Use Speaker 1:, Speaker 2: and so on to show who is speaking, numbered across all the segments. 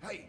Speaker 1: Hey!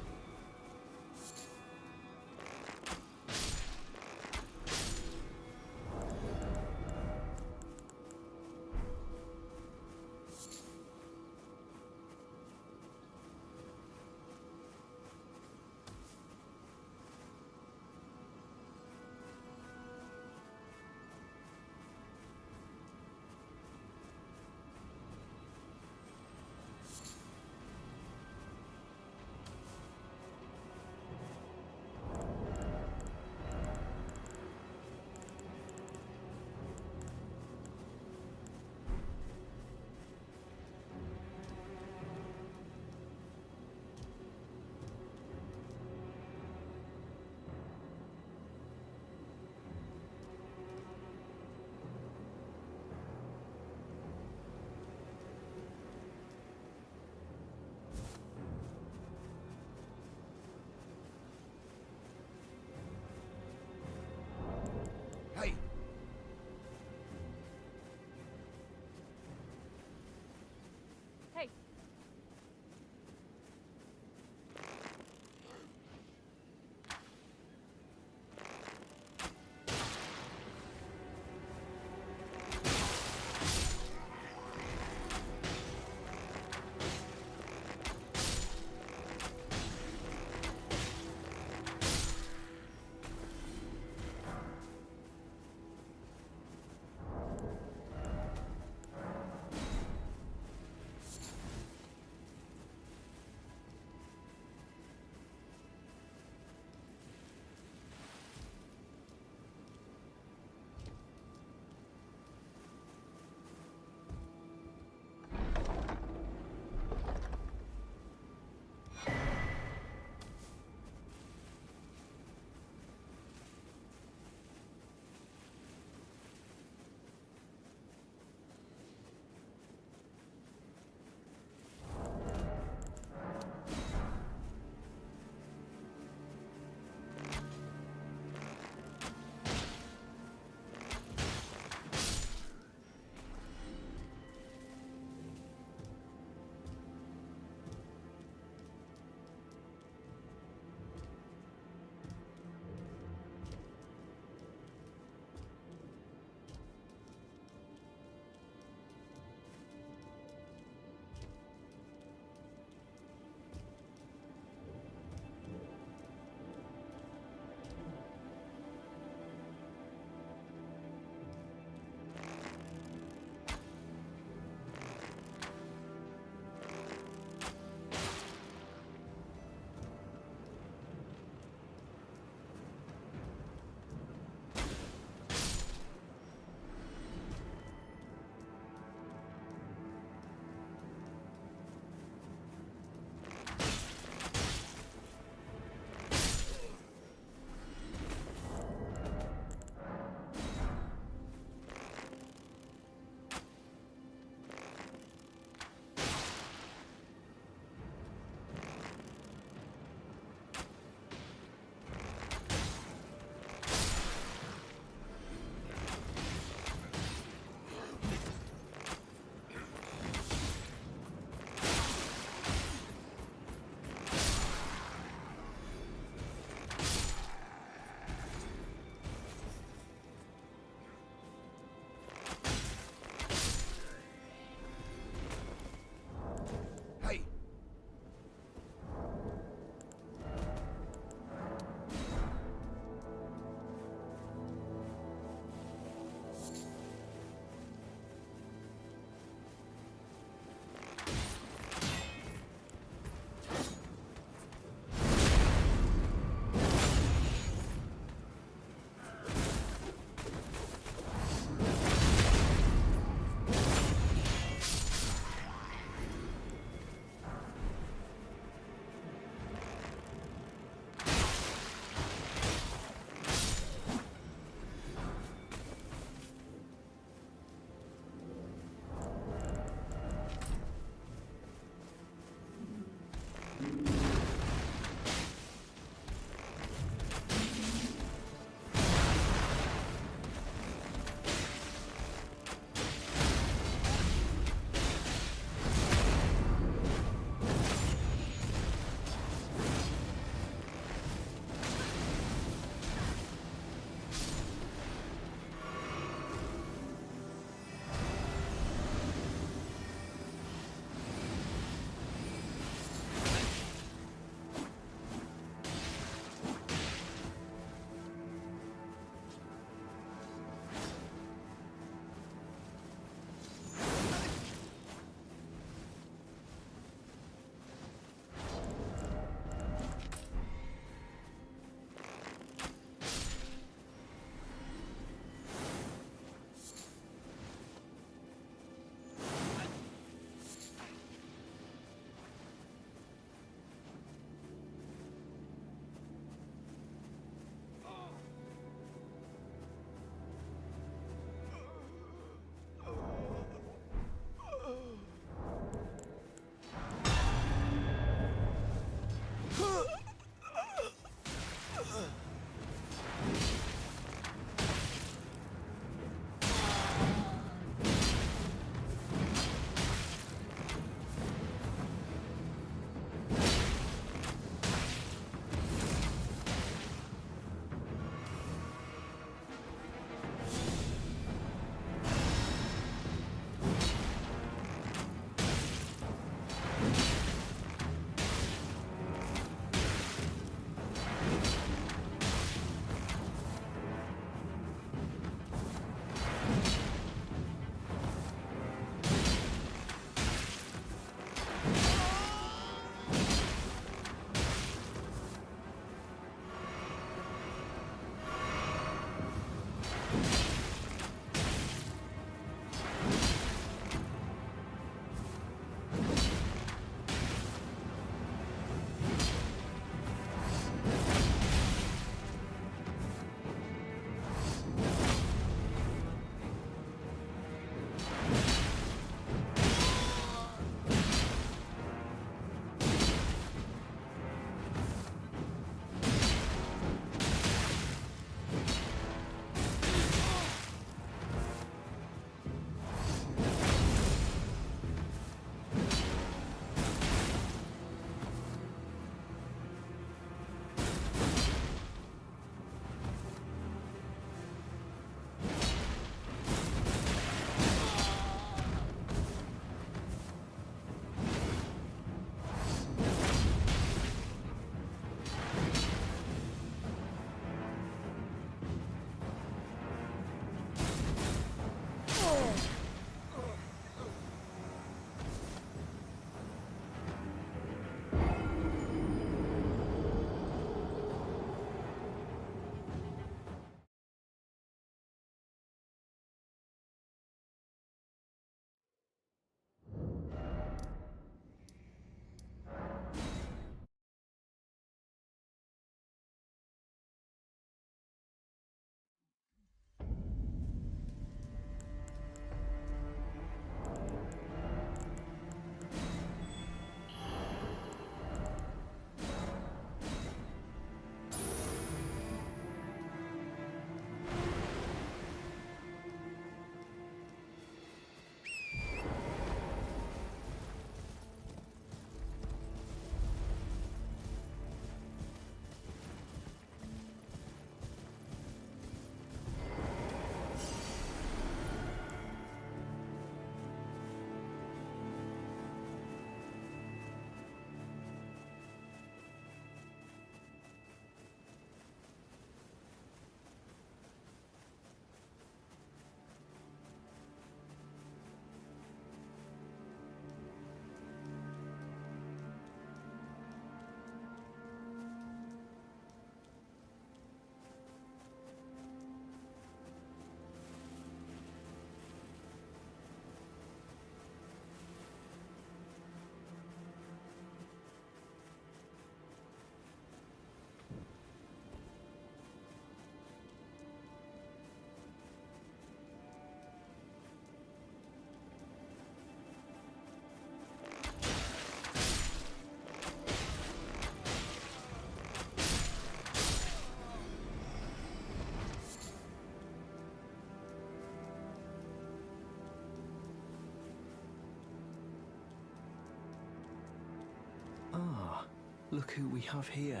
Speaker 1: Look who we have here.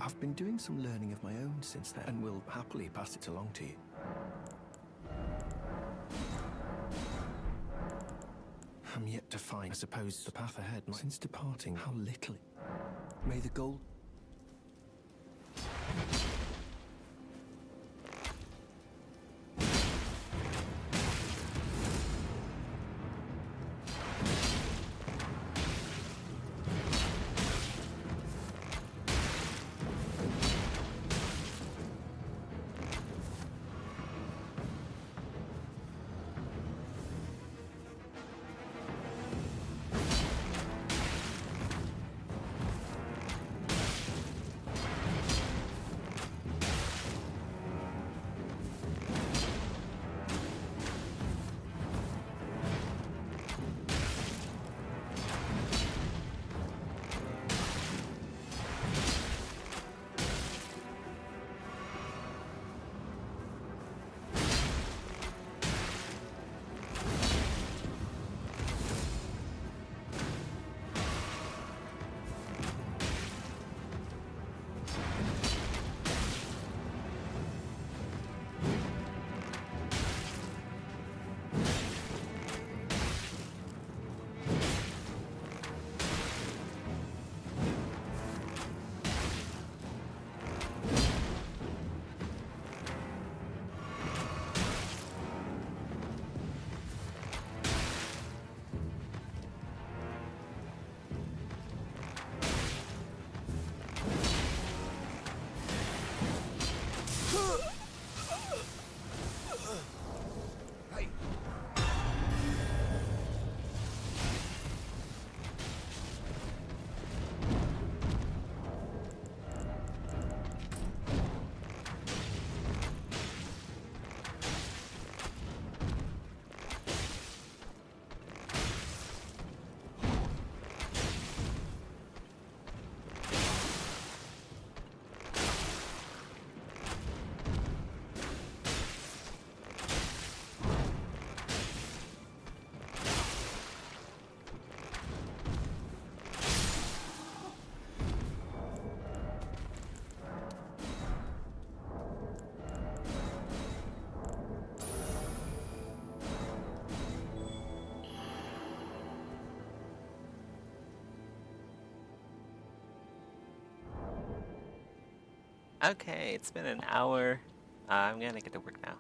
Speaker 1: I've been doing some learning of my own since then, and will happily pass it along to you. I'm yet to find, I suppose, the path ahead. Since departing, how little. May the gold...
Speaker 2: Okay, it's been an hour. I'm gonna get to work now.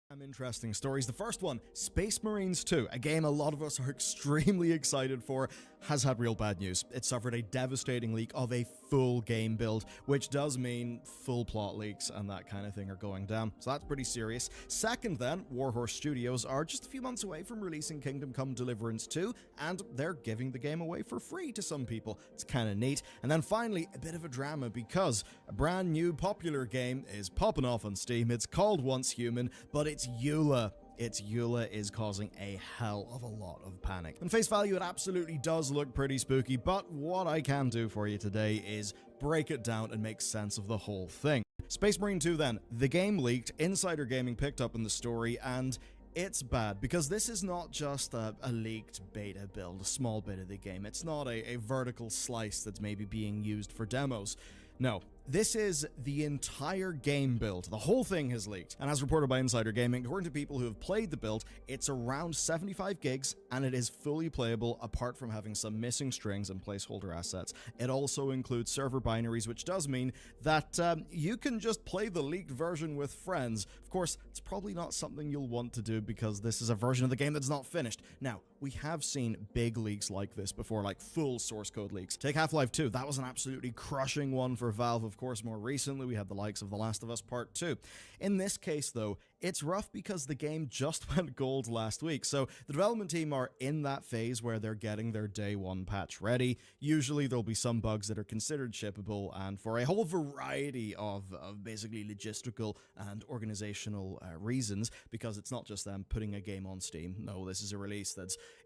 Speaker 3: Interesting stories. The first one, Space Marines 2, a game a lot of us are extremely excited for, has had real bad news. It suffered a devastating leak of a full game build, which does mean full plot leaks and that kind of thing are going down. So that's pretty serious. Second then, Warhorse Studios are just a few months away from releasing Kingdom Come Deliverance 2, and they're giving the game away for free to some people. It's kind of neat. And then finally, a bit of a drama because a brand new popular game is popping off on Steam. It's called Once Human, but it's Eula. Its Eula is causing a hell of a lot of panic. On face value, it absolutely does look pretty spooky, but what I can do for you today is break it down and make sense of the whole thing. Space Marine 2 then. The game leaked, Insider Gaming picked up on the story, and it's bad because this is not just a leaked beta build, a small bit of the game. It's not a vertical slice that's maybe being used for demos. No, this is the entire game build. The whole thing has leaked. And as reported by Insider Gaming, according to people who have played the build, it's around 75 gigs and it is fully playable apart from having some missing strings and placeholder assets. It also includes server binaries, which does mean that you can just play the leaked version with friends. Of course, it's probably not something you'll want to do because this is a version of the game that's not finished. Now, we have seen big leaks like this before, like full source code leaks. Take Half-Life 2, that was an absolutely crushing one for Valve. Of course, more recently, we had the likes of The Last of Us Part 2. In this case, though, it's rough because the game just went gold last week, so the development team are in that phase where they're getting their day one patch ready. Usually there'll be some bugs that are considered shippable, and for a whole variety of basically logistical and organizational reasons, because it's not just them putting a game on Steam. No, this is a release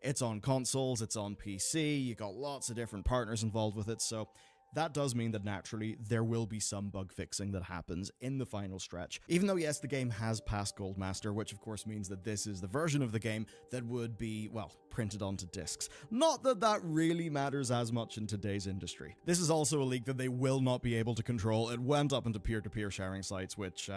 Speaker 3: it's on consoles, it's on PC, you got lots of different partners involved with it, so that does mean that naturally there will be some bug fixing that happens in the final stretch. Even though, yes, the game has passed Goldmaster, which of course means that this is the version of the game that would be, well, printed onto discs. Not that that really matters as much in today's industry. This is also a leak that they will not be able to control. It went up into peer-to-peer sharing sites, which,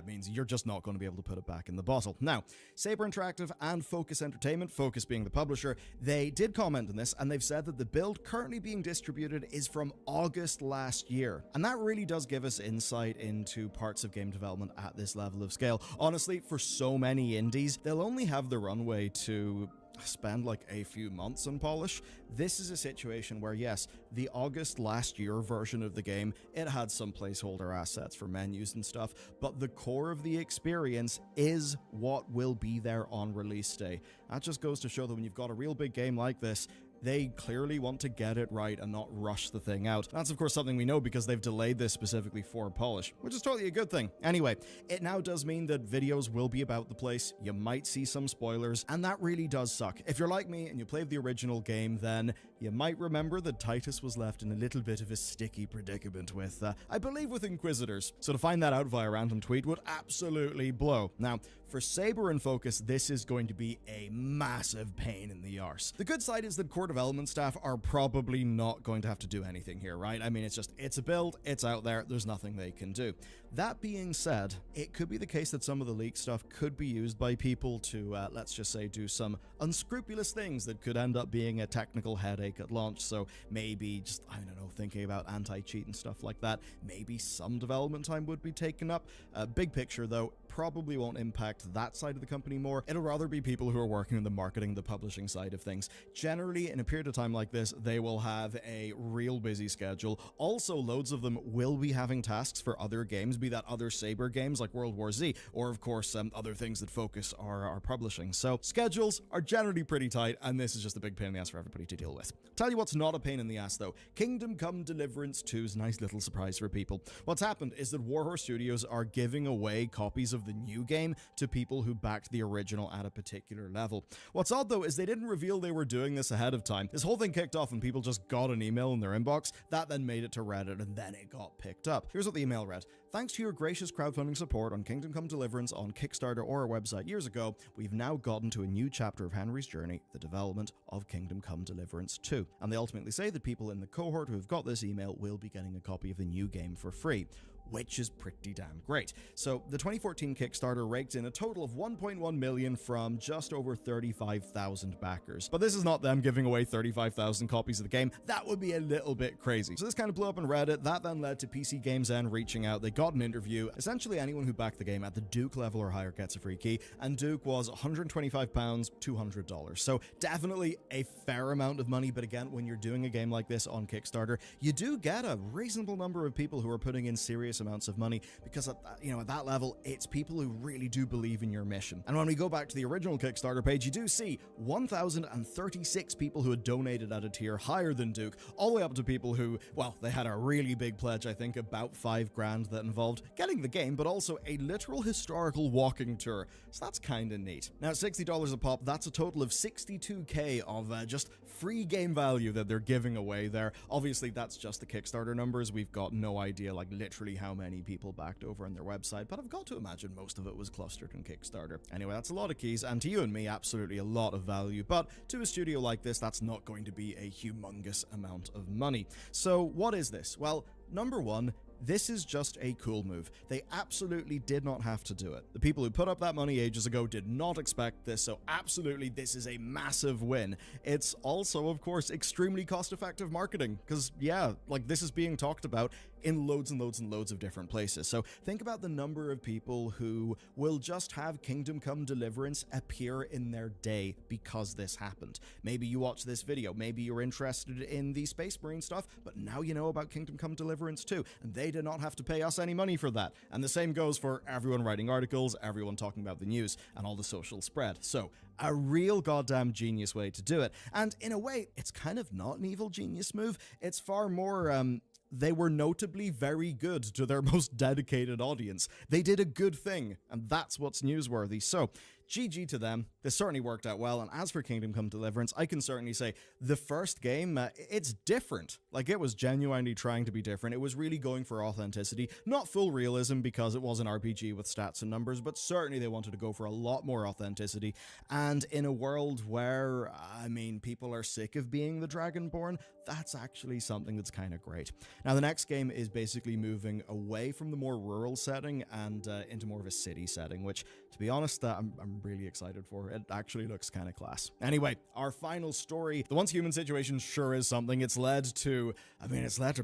Speaker 3: means you're just not going to be able to put it back in the bottle. Now, Saber Interactive and Focus Entertainment, Focus being the publisher, they did comment on this, and they've said that the build currently being distributed is from August last year. And that really does give us insight into parts of game development at this level of scale. Honestly, for so many indies, they'll only have the runway to spend like a few months on polish. This is a situation where, yes, the August last year version of the game, it had some placeholder assets for menus and stuff, but the core of the experience is what will be there on release day. That just goes to show that when you've got a real big game like this, they clearly want to get it right and not rush the thing out. That's of course something we know because they've delayed this specifically for polish, which is totally a good thing. Anyway, it now does mean that videos will be about the place. You might see some spoilers, and that really does suck. If you're like me and you played the original game, then you might remember that Titus was left in a little bit of a sticky predicament with, I believe, with Inquisitors. So to find that out via random tweet would absolutely blow. Now, for Saber and Focus, this is going to be a massive pain in the arse. The good side is that core development staff are probably not going to have to do anything here, right? I mean, it's a build, it's out there, there's nothing they can do. That being said, it could be the case that some of the leaked stuff could be used by people to, let's just say, do some unscrupulous things that could end up being a technical headache at launch. So maybe just, I don't know, thinking about anti-cheat and stuff like that. Maybe some development time would be taken up. Big picture, though, probably won't impact that side of the company more. It'll rather be people who are working in the marketing, the publishing side of things. Generally, in a period of time like this, they will have a real busy schedule. Also, loads of them will be having tasks for other games, be that other Saber games like World War Z, or of course, other things that Focus are publishing. So schedules are generally pretty tight, and this is just a big pain in the ass for everybody to deal with. Tell you what's not a pain in the ass though. Kingdom Come Deliverance 2 is a nice little surprise for people. What's happened is that Warhorse Studios are giving away copies of the new game to people who backed the original at a particular level. What's odd though is they didn't reveal they were doing this ahead of time. This whole thing kicked off and people just got an email in their inbox. That then made it to Reddit and then it got picked up. Here's what the email read. Thanks to your gracious crowdfunding support on Kingdom Come Deliverance on Kickstarter or our website years ago, we've now gotten to a new chapter of Henry's journey, the development of Kingdom Come Deliverance 2. And they ultimately say that people in the cohort who have got this email will be getting a copy of the new game for free. which is pretty damn great. So the 2014 Kickstarter raked in a total of 1.1 million from just over 35,000 backers. But this is not them giving away 35,000 copies of the game. That would be a little bit crazy. So this kind of blew up on Reddit. That then led to PC Games N reaching out. They got an interview. Essentially, anyone who backed the game at the Duke level or higher gets a free key, and Duke was £125, $200. So definitely a fair amount of money, but again, when you're doing a game like this on Kickstarter, you do get a reasonable number of people who are putting in serious amounts of money, because at that level, it's people who really do believe in your mission. And when we go back to the original Kickstarter page, you do see 1,036 people who had donated at a tier higher than Duke, all the way up to people who, well, they had a really big pledge, I think about $5,000, that involved getting the game, but also a literal historical walking tour. So that's kind of neat. Now, $60 a pop, that's a total of $62K of just free game value that they're giving away there. Obviously, that's just the Kickstarter numbers. We've got no idea, like, literally how many people backed over on their website, but I've got to imagine most of it was clustered in Kickstarter. Anyway, that's a lot of keys, and to you and me, absolutely a lot of value, but to a studio like this, that's not going to be a humongous amount of money. So what is this? Well, number one, this is just a cool move. They absolutely did not have to do it. The people who put up that money ages ago did not expect this, so absolutely this is a massive win. It's also, of course, extremely cost-effective marketing, because, yeah, like, this is being talked about in loads and loads and loads of different places. So think about the number of people who will just have Kingdom Come Deliverance appear in their day because this happened. Maybe you watch this video, maybe you're interested in the Space Marine stuff, but now you know about Kingdom Come Deliverance too, and they did not have to pay us any money for that. And the same goes for everyone writing articles, everyone talking about the news, and all the social spread. So a real goddamn genius way to do it. And in a way, it's kind of not an evil genius move. It's far more, they were notably very good to their most dedicated audience. They did a good thing, and that's what's newsworthy. So, GG to them. This certainly worked out well, and as for Kingdom Come Deliverance, I can certainly say the first game, it's different. Like, it was genuinely trying to be different. It was really going for authenticity. Not full realism, because it was an RPG with stats and numbers, but certainly they wanted to go for a lot more authenticity. And in a world where, I mean, people are sick of being the Dragonborn, that's actually something that's kind of great. Now, the next game is basically moving away from the more rural setting and into more of a city setting, which, to be honest, I'm really excited for. It actually looks kind of class. Anyway, our final story, the Once Human situation sure is something. It's led to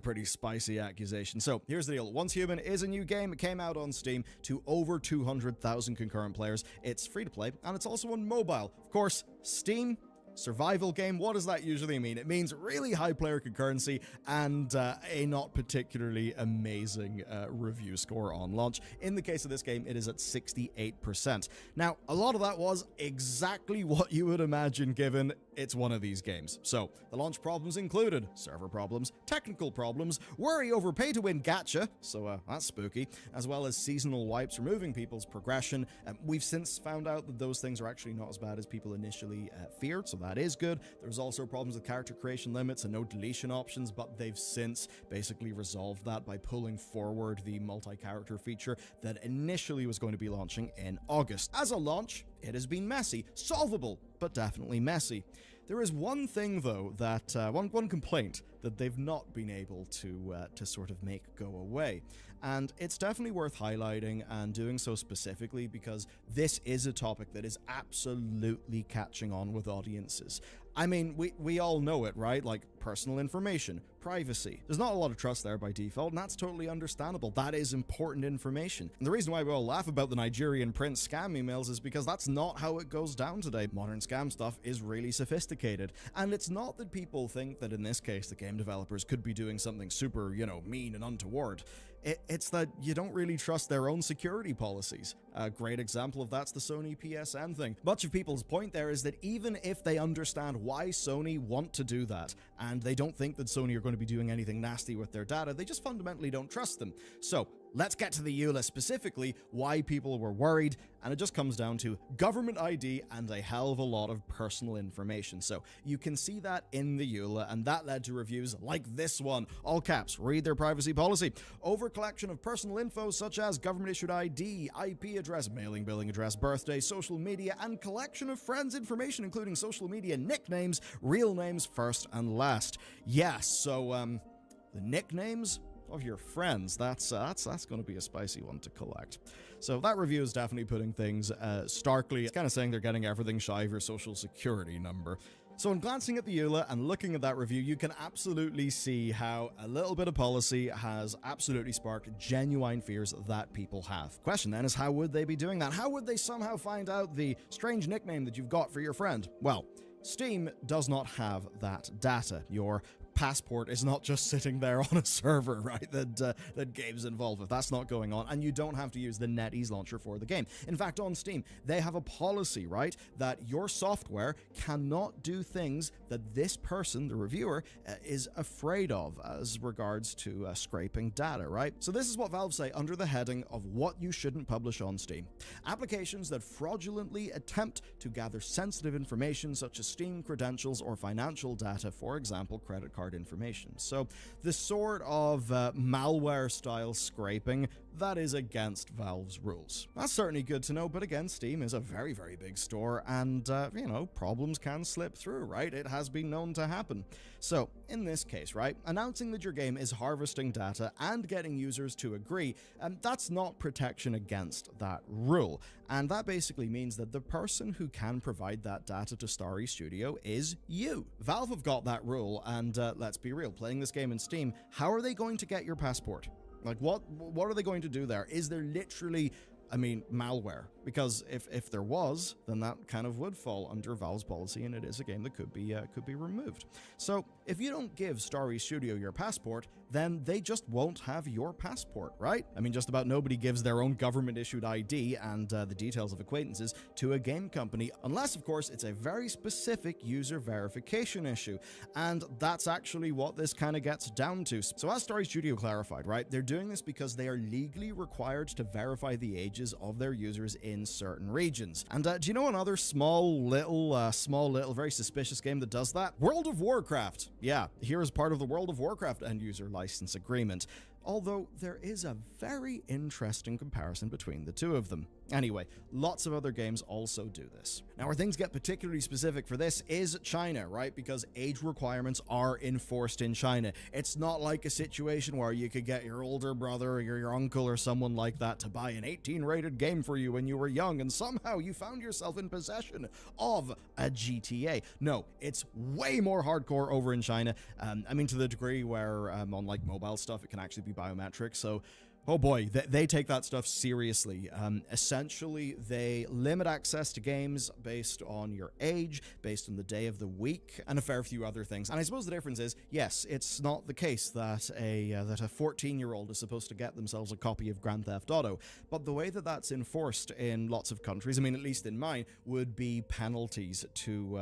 Speaker 3: pretty spicy accusations. So here's the deal. Once Human is a new game. It came out on Steam to over 200,000 concurrent players. It's free to play, and it's also on mobile. Of course, Steam, survival game, what does that usually mean? It means really high player concurrency and a not particularly amazing review score on launch. In the case of this game, it is at 68%. Now, a lot of that was exactly what you would imagine given it's one of these games. So, the launch problems included server problems, technical problems, worry over pay-to-win gacha, so that's spooky, as well as seasonal wipes removing people's progression. We've since found out that those things are actually not as bad as people initially feared, so that is good. There's also problems with character creation limits and no deletion options, but they've since basically resolved that by pulling forward the multi-character feature that initially was going to be launching in August. As a launch, it has been messy. Solvable, but definitely messy. There is one thing, though, that one complaint that they've not been able to sort of make go away. And it's definitely worth highlighting and doing so specifically because this is a topic that is absolutely catching on with audiences. I mean, we all know it, right? Like, personal information, privacy. There's not a lot of trust there by default, and that's totally understandable. That is important information. And the reason why we all laugh about the Nigerian prince scam emails is because that's not how it goes down today. Modern scam stuff is really sophisticated. And it's not that people think that in this case the game developers could be doing something super, mean and untoward. It's that you don't really trust their own security policies. A great example of that's the Sony PSN thing. Much of people's point there is that even if they understand why Sony want to do that, and they don't think that Sony are going to be doing anything nasty with their data, they just fundamentally don't trust them. So, let's get to the EULA specifically, why people were worried, and it just comes down to government ID and a hell of a lot of personal information. So you can see that in the EULA, and that led to reviews like this one. All caps, read their privacy policy. Over collection of personal info such as government-issued ID, IP address, mailing billing address, birthday, social media, and collection of friends' information, including social media nicknames, real names first and last. Yes, so, the nicknames? of your friends. That's going to be a spicy one to collect. So that review is definitely putting things starkly. It's kind of saying they're getting everything shy of your social security number. So in glancing at the EULA and looking at that review, you can absolutely see how a little bit of policy has absolutely sparked genuine fears that people have. Question then is, how would they be doing that? How would they somehow find out the strange nickname that you've got for your friend? Well, Steam does not have that data. Your passport is not just sitting there on a server, right, that games involved with. That's not going on, and you don't have to use the NetEase launcher for the game. In fact, on Steam, they have a policy, right, that your software cannot do things that this person, the reviewer, is afraid of as regards to scraping data, right? So this is what Valve say under the heading of what you shouldn't publish on Steam. Applications that fraudulently attempt to gather sensitive information such as Steam credentials or financial data, for example, credit card information. So the sort of malware-style scraping that is against Valve's rules. That's certainly good to know, but again, Steam is a very, very big store, and, problems can slip through, right? It has been known to happen. So, in this case, right, announcing that your game is harvesting data and getting users to agree, that's not protection against that rule. And that basically means that the person who can provide that data to Starry Studio is you. Valve have got that rule, and let's be real, playing this game in Steam, how are they going to get your passport? Like, what are they going to do there? Is there literally, malware? Because if there was, then that kind of would fall under Valve's policy, and it is a game that could be removed. So if you don't give Starry Studio your passport, then they just won't have your passport, right? Just about nobody gives their own government-issued ID and the details of acquaintances to a game company, unless, of course, it's a very specific user verification issue. And that's actually what this kind of gets down to. So as Starry Studio clarified, right, they're doing this because they are legally required to verify the ages of their users in certain regions. And do you know another small little, very suspicious game that does that? World of Warcraft. Yeah, here is part of the World of Warcraft end-user license agreement. Although there is a very interesting comparison between the two of them. Anyway, lots of other games also do this. Now, where things get particularly specific for this is China, right? Because age requirements are enforced in China. It's not like a situation where you could get your older brother or your uncle or someone like that to buy an 18-rated game for you when you were young, and somehow you found yourself in possession of a GTA. No, it's way more hardcore over in China. To the degree where on like mobile stuff, it can actually be biometric. So oh boy, they take that stuff seriously. Essentially, they limit access to games based on your age, based on the day of the week, and a fair few other things. And I suppose the difference is, yes, it's not the case that a 14-year-old is supposed to get themselves a copy of Grand Theft Auto, but the way that that's enforced in lots of countries, at least in mine, would be penalties to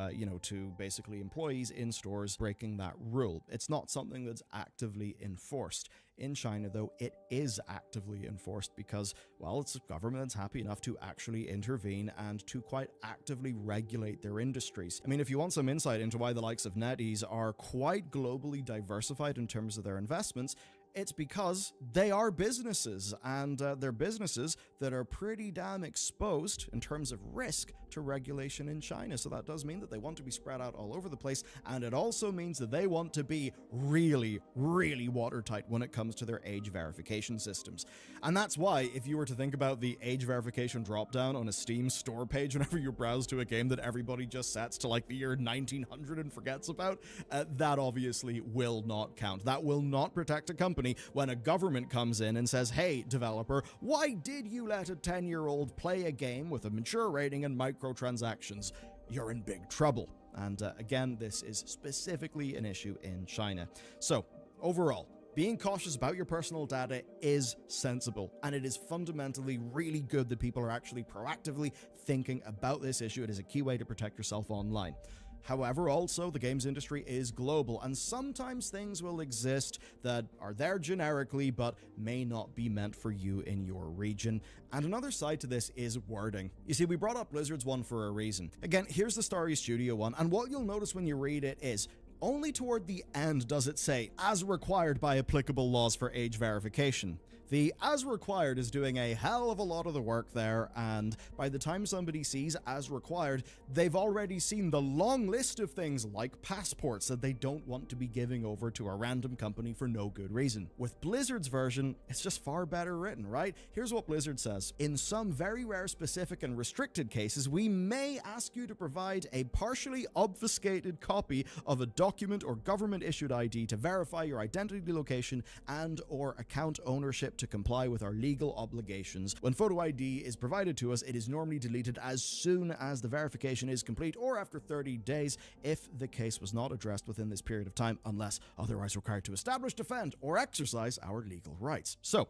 Speaker 3: basically employees in stores breaking that rule. It's not something that's actively enforced. In China, though, it is actively enforced because, well, it's a government that's happy enough to actually intervene and to quite actively regulate their industries. If you want some insight into why the likes of NetEase are quite globally diversified in terms of their investments, it's because they are businesses, and they're businesses that are pretty damn exposed in terms of risk to regulation in China. So that does mean that they want to be spread out all over the place, and it also means that they want to be really, really watertight when it comes to their age verification systems. And that's why, if you were to think about the age verification dropdown on a Steam store page whenever you browse to a game that everybody just sets to like the year 1900 and forgets about, that obviously will not count. That will not protect a company when a government comes in and says, hey, developer, why did you let a 10-year-old play a game with a mature rating and microtransactions? You're in big trouble. And again, this is specifically an issue in China. So, overall, being cautious about your personal data is sensible, and it is fundamentally really good that people are actually proactively thinking about this issue. It is a key way to protect yourself online. However, also, the games industry is global, and sometimes things will exist that are there generically, but may not be meant for you in your region. And another side to this is wording. You see, we brought up Blizzard's one for a reason. Again, here's the Starry Studio one, and what you'll notice when you read it is, only toward the end does it say, as required by applicable laws for age verification. The as required is doing a hell of a lot of the work there, and by the time somebody sees as required, they've already seen the long list of things like passports that they don't want to be giving over to a random company for no good reason. With Blizzard's version, it's just far better written, right? Here's what Blizzard says. In some very rare, specific, and restricted cases, we may ask you to provide a partially obfuscated copy of a document or government-issued ID to verify your identity, location, and/or account ownership to comply with our legal obligations. When photo ID is provided to us, it is normally deleted as soon as the verification is complete or after 30 days if the case was not addressed within this period of time, unless otherwise required to establish, defend, or exercise our legal rights. So,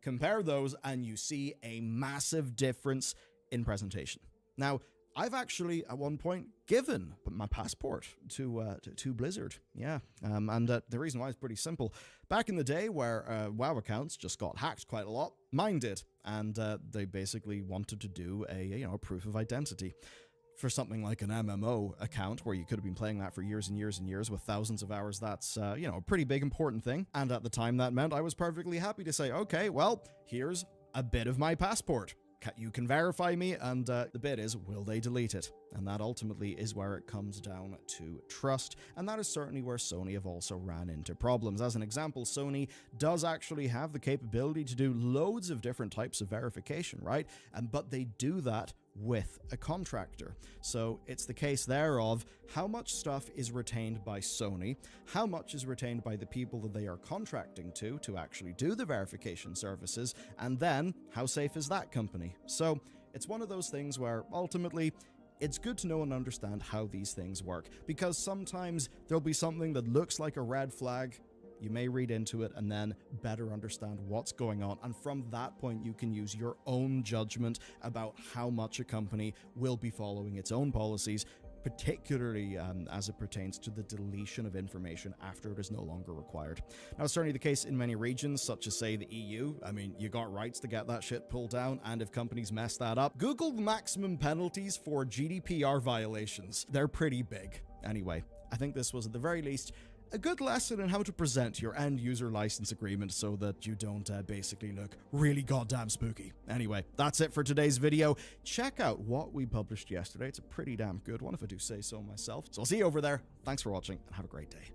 Speaker 3: compare those and you see a massive difference in presentation. Now, I've actually, at one point, given my passport to Blizzard. Yeah, and the reason why is pretty simple. Back in the day where WoW accounts just got hacked quite a lot, mine did, and they basically wanted to do a proof of identity. For something like an MMO account where you could have been playing that for years and years and years with thousands of hours, that's, a pretty big important thing. And at the time that meant I was perfectly happy to say, okay, well, here's a bit of my passport. You can verify me, and the bit is, will they delete it? And that ultimately is where it comes down to trust, and that is certainly where Sony have also ran into problems. As an example, Sony does actually have the capability to do loads of different types of verification, right? But they do that with a contractor. So it's the case there of how much stuff is retained by Sony, how much is retained by the people that they are contracting to actually do the verification services, and then how safe is that company? So it's one of those things where ultimately it's good to know and understand how these things work, because sometimes there'll be something that looks like a red flag. You may read into it and then better understand what's going on. And from that point, you can use your own judgment about how much a company will be following its own policies, particularly as it pertains to the deletion of information after it is no longer required. Now, it's certainly the case in many regions, such as, say, the EU. I mean, you got rights to get that shit pulled down, and if companies mess that up, Google the maximum penalties for GDPR violations. They're pretty big. Anyway, I think this was, at the very least, a good lesson in how to present your end-user license agreement so that you don't basically look really goddamn spooky. Anyway, that's it for today's video. Check out what we published yesterday. It's a pretty damn good one, if I do say so myself. So I'll see you over there. Thanks for watching, and have a great day.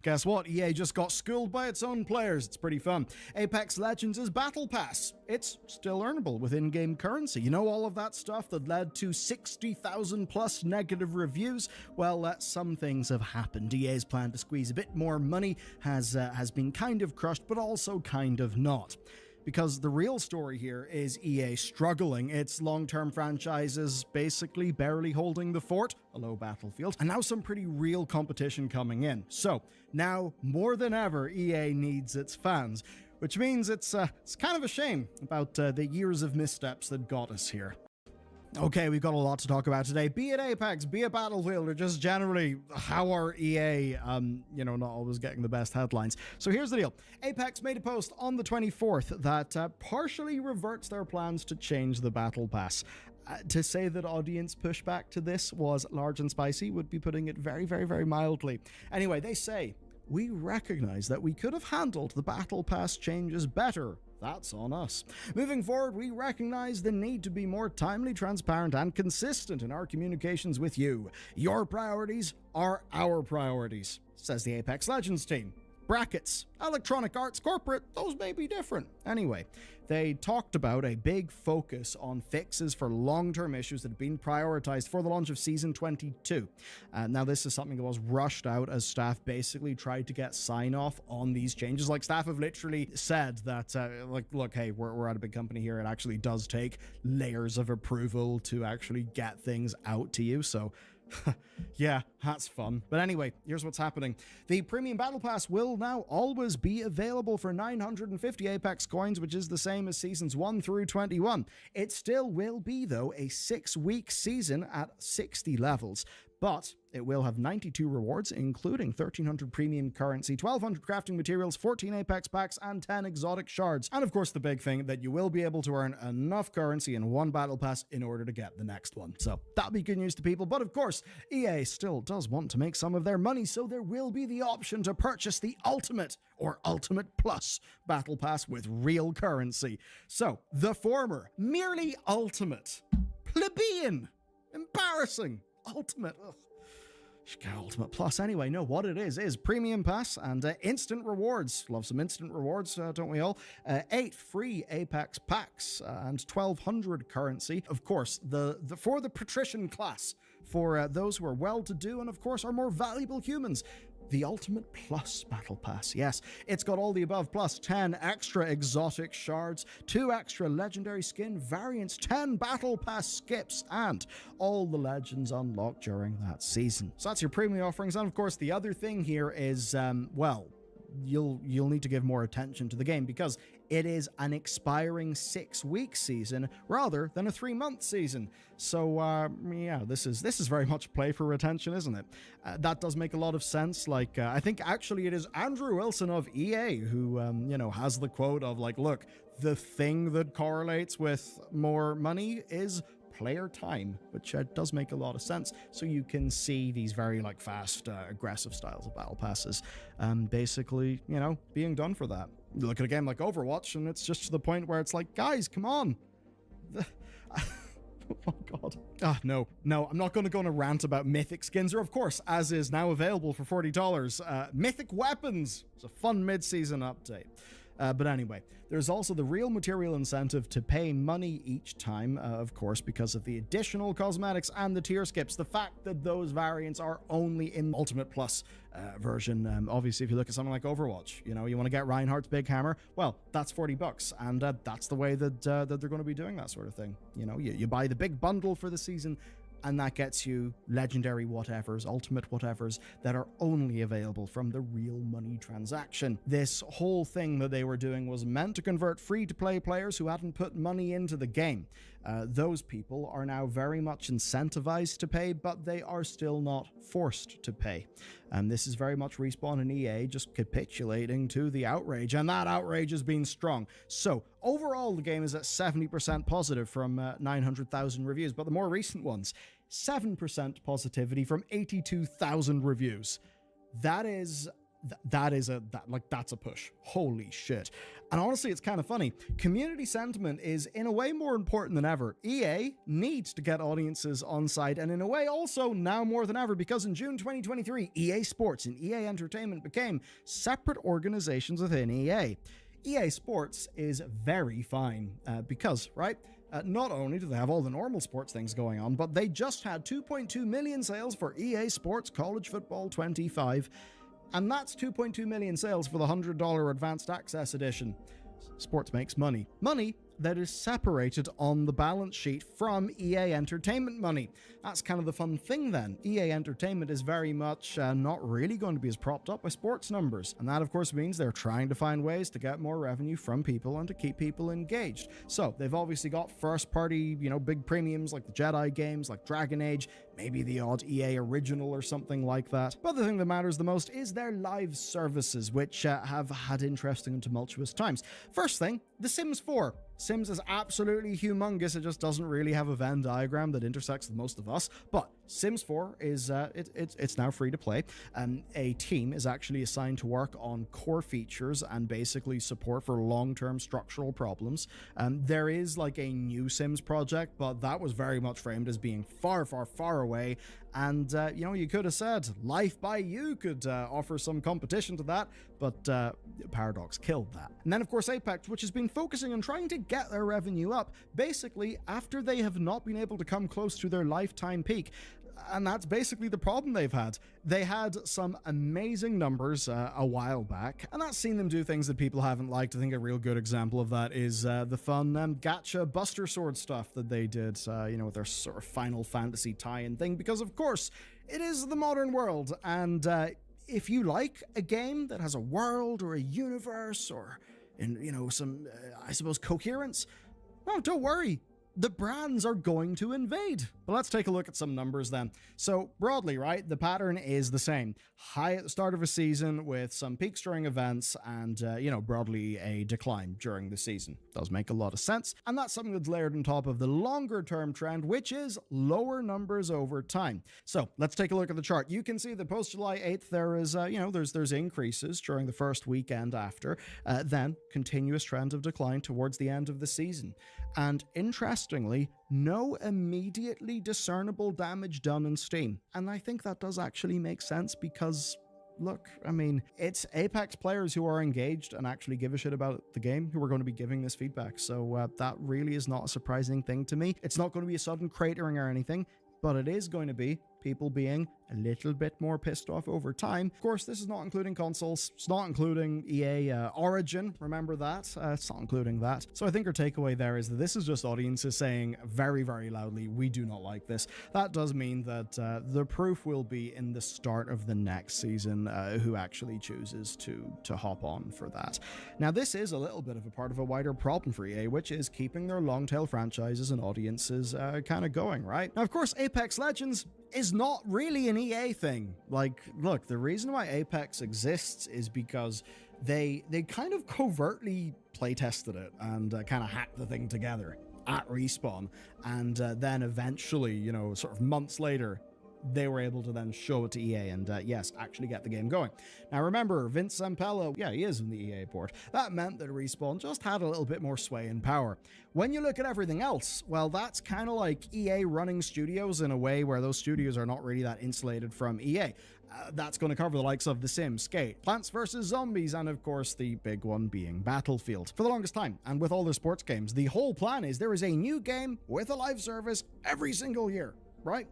Speaker 3: Guess what? EA just got schooled by its own players. It's pretty fun. Apex Legends' Battle Pass. It's still earnable with in-game currency. You know, all of that stuff that led to 60,000 plus negative reviews? Well, some things have happened. EA's plan to squeeze a bit more money has been kind of crushed, but also kind of not. Because the real story here is EA struggling. Its long-term franchises basically barely holding the fort, hello Battlefield, and now some pretty real competition coming in. So, now, more than ever, EA needs its fans, which means it's kind of a shame about the years of missteps that got us here. Okay, we've got a lot to talk about today, be it Apex, be it Battlefield, or just generally how are EA, not always getting the best headlines. So here's the deal. Apex made a post on the 24th that partially reverts their plans to change the Battle Pass. To say that audience pushback to this was large and spicy would be putting it very, very, very mildly. Anyway, they say, we recognize that we could have handled the Battle Pass changes better. That's on us. Moving forward, we recognize the need to be more timely, transparent, and consistent in our communications with you. Your priorities are our priorities, says the Apex Legends team. Brackets, Electronic Arts Corporate, those may be different. Anyway, they talked about a big focus on fixes for long-term issues that had been prioritized for the launch of Season 22. Now, this is something that was rushed out as staff basically tried to get sign-off on these changes. Like, staff have literally said that, look, hey, we're at a big company here. It actually does take layers of approval to actually get things out to you, so... yeah, that's fun. But anyway, here's what's happening. The Premium Battle Pass will now always be available for 950 Apex coins, which is the same as Seasons 1 through 21. It still will be, though, a 6-week season at 60 levels. But it will have 92 rewards, including 1,300 premium currency, 1,200 crafting materials, 14 Apex packs, and 10 exotic shards. And of course, the big thing, that you will be able to earn enough currency in one battle pass in order to get the next one. So that'll be good news to people. But of course, EA still does want to make some of their money, so there will be the option to purchase the Ultimate or Ultimate Plus battle pass with real currency. So the former, merely Ultimate, plebeian, embarrassing. Ultimate. Ugh. Should get Ultimate Plus anyway. No, what it is Premium Pass and instant rewards. Love some instant rewards, don't we all? 8 free Apex packs and 1,200 currency. Of course, for the patrician class, for those who are well-to-do and, of course, are more valuable humans. The Ultimate Plus Battle Pass. Yes, it's got all the above, plus 10 extra exotic shards, 2 extra legendary skin variants, 10 Battle Pass skips, and all the legends unlocked during that season. So that's your premium offerings. And of course, the other thing here is, you'll need to give more attention to the game because it is an expiring 6-week season rather than a 3-month season. So yeah, this is very much play for retention, isn't it? That does make a lot of sense. Like I think actually it is Andrew Wilson of EA who has the quote of like, look, the thing that correlates with more money is player time, which does make a lot of sense. So you can see these very fast, aggressive styles of battle passes, basically, being done for that. You look at a game like Overwatch, and it's just to the point where it's like, guys, come on. Oh god. No, I'm not going to go on a rant about Mythic skins, or of course, as is now available for $40, Mythic weapons. It's a fun mid-season update. But anyway, there's also the real material incentive to pay money each time, of course, because of the additional cosmetics and the tier skips. The fact that those variants are only in Ultimate Plus version. Obviously, if you look at something like Overwatch, you want to get Reinhardt's big hammer, well, that's $40, and that's the way that they're going to be doing that sort of thing. You buy the big bundle for the season, and that gets you legendary whatevers, ultimate whatevers that are only available from the real money transaction. This whole thing that they were doing was meant to convert free-to-play players who hadn't put money into the game. Those people are now very much incentivized to pay, but they are still not forced to pay. And this is very much Respawn and EA just capitulating to the outrage, and that outrage has been strong. So, overall, the game is at 70% positive from 900,000 reviews, but the more recent ones, 7% positivity from 82,000 reviews. That is that's a push. Holy shit. And honestly, it's kind of funny. Community sentiment is in a way more important than ever. EA needs to get audiences on site, and in a way also now more than ever, because in June 2023, EA Sports and EA Entertainment became separate organizations within EA. EA Sports is very fine because, right? Not only do they have all the normal sports things going on, but they just had 2.2 million sales for EA Sports College Football 25, and that's 2.2 million sales for the $100 Advanced Access Edition. Sports makes money. Money that is separated on the balance sheet from EA Entertainment money. That's kind of the fun thing then. EA Entertainment is very much not really going to be as propped up by sports numbers. And that of course means they're trying to find ways to get more revenue from people and to keep people engaged. So they've obviously got first party, big premiums like the Jedi games, like Dragon Age, maybe the odd EA original or something like that. But the thing that matters the most is their live services, which have had interesting and tumultuous times. First thing, The Sims 4. Sims is absolutely humongous. It just doesn't really have a Venn diagram that intersects with most of us. But Sims 4 is it's now free to play. A team is actually assigned to work on core features and basically support for long-term structural problems. There is like a new Sims project, but that was very much framed as being far, far, far away. And, you could have said Life by You could offer some competition to that, but Paradox killed that. And then, of course, Apex, which has been focusing on trying to get their revenue up, basically after they have not been able to come close to their lifetime peak. And that's basically the problem they've had. They had some amazing numbers a while back, and that's seen them do things that people haven't liked. I think a real good example of that is the fun gacha Buster Sword stuff that they did, with their sort of Final Fantasy tie-in thing, because of course, it is the modern world, and if you like a game that has a world or a universe or, some, I suppose, coherence, no, don't worry. The brands are going to invade. But let's take a look at some numbers then. So broadly, right, the pattern is the same. High at the start of a season with some peaks during events and, broadly a decline during the season. Does make a lot of sense. And that's something that's layered on top of the longer term trend, which is lower numbers over time. So let's take a look at the chart. You can see that post July 8th, there is, there's increases during the first weekend after, then continuous trend of decline towards the end of the season. And interestingly, no immediately discernible damage done in Steam. And I think that does actually make sense because, look, I mean, it's Apex players who are engaged and actually give a shit about the game who are going to be giving this feedback. So that really is not a surprising thing to me. It's not going to be a sudden cratering or anything, but it is going to be people being a little bit more pissed off over time. Of course, this is not including consoles. It's not including EA Origin. Remember that? It's not including that. So I think our takeaway there is that this is just audiences saying very, very loudly, we do not like this. That does mean that the proof will be in the start of the next season who actually chooses to hop on for that. Now, this is a little bit of a part of a wider problem for EA, which is keeping their long-tail franchises and audiences kind of going, right? Now, of course, Apex Legends is not really an EA thing. Like, look, the reason why Apex exists is because they kind of covertly playtested it and kind of hacked the thing together at Respawn, and then eventually, sort of months later, they were able to then show it to EA and, yes, actually get the game going. Now, remember, Vince Zampella, yeah, he is in the EA board. That meant that Respawn just had a little bit more sway and power. When you look at everything else, well, that's kind of like EA running studios in a way where those studios are not really that insulated from EA. That's going to cover the likes of The Sims, Skate, Plants vs. Zombies, and of course the big one being Battlefield. For the longest time, and with all their sports games, the whole plan is there is a new game with a live service every single year, right?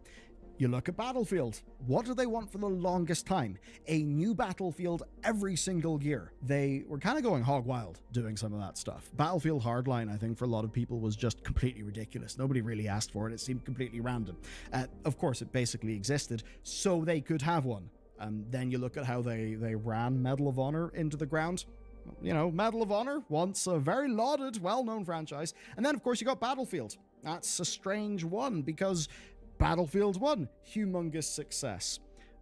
Speaker 3: You look at Battlefield. What do they want for the longest time? A new Battlefield every single year. They were kind of going hog wild doing some of that stuff. Battlefield Hardline, I think, for a lot of people was just completely ridiculous. Nobody really asked for it. It seemed completely random. Of course, it basically existed, so they could have one. Then you look at how they ran Medal of Honor into the ground. Medal of Honor, once a very lauded, well-known franchise. And then, of course, you got Battlefield. That's a strange one because Battlefield 1, humongous success.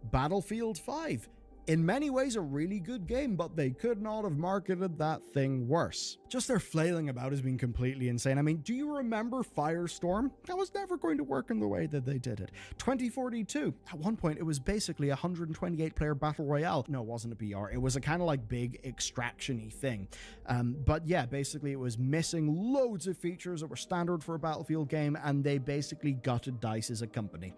Speaker 3: Battlefield 5, In many ways, a really good game, but they could not have marketed that thing worse. Just their flailing about has been completely insane. I mean, do you remember Firestorm? That was never going to work in the way that they did it. 2042, at one point, it was basically a 128-player battle royale. No, it wasn't a BR. It was a kind of like big extraction-y thing. But yeah, basically, it was missing loads of features that were standard for a Battlefield game, and they basically gutted DICE as a company.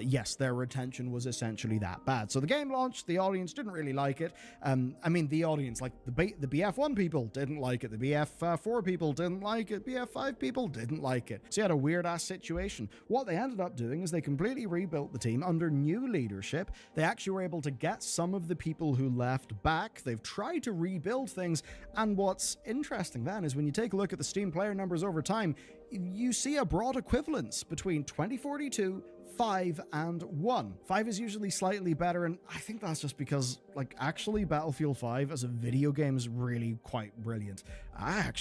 Speaker 3: Yes, their retention was essentially that bad. So the game launched, the audience didn't really like it. I mean, the audience, like the BF1 people didn't like it, the BF4 people didn't like it, BF5 people didn't like it. So you had a weird-ass situation. What they ended up doing is they completely rebuilt the team under new leadership. They actually were able to get some of the people who left back. They've tried to rebuild things, and what's interesting then is when you take a look at the Steam player numbers over time, you see a broad equivalence between 2042, 5, and 1. 5 is usually slightly better, and I think that's just because, like, actually Battlefield 5 as a video game is really quite brilliant. I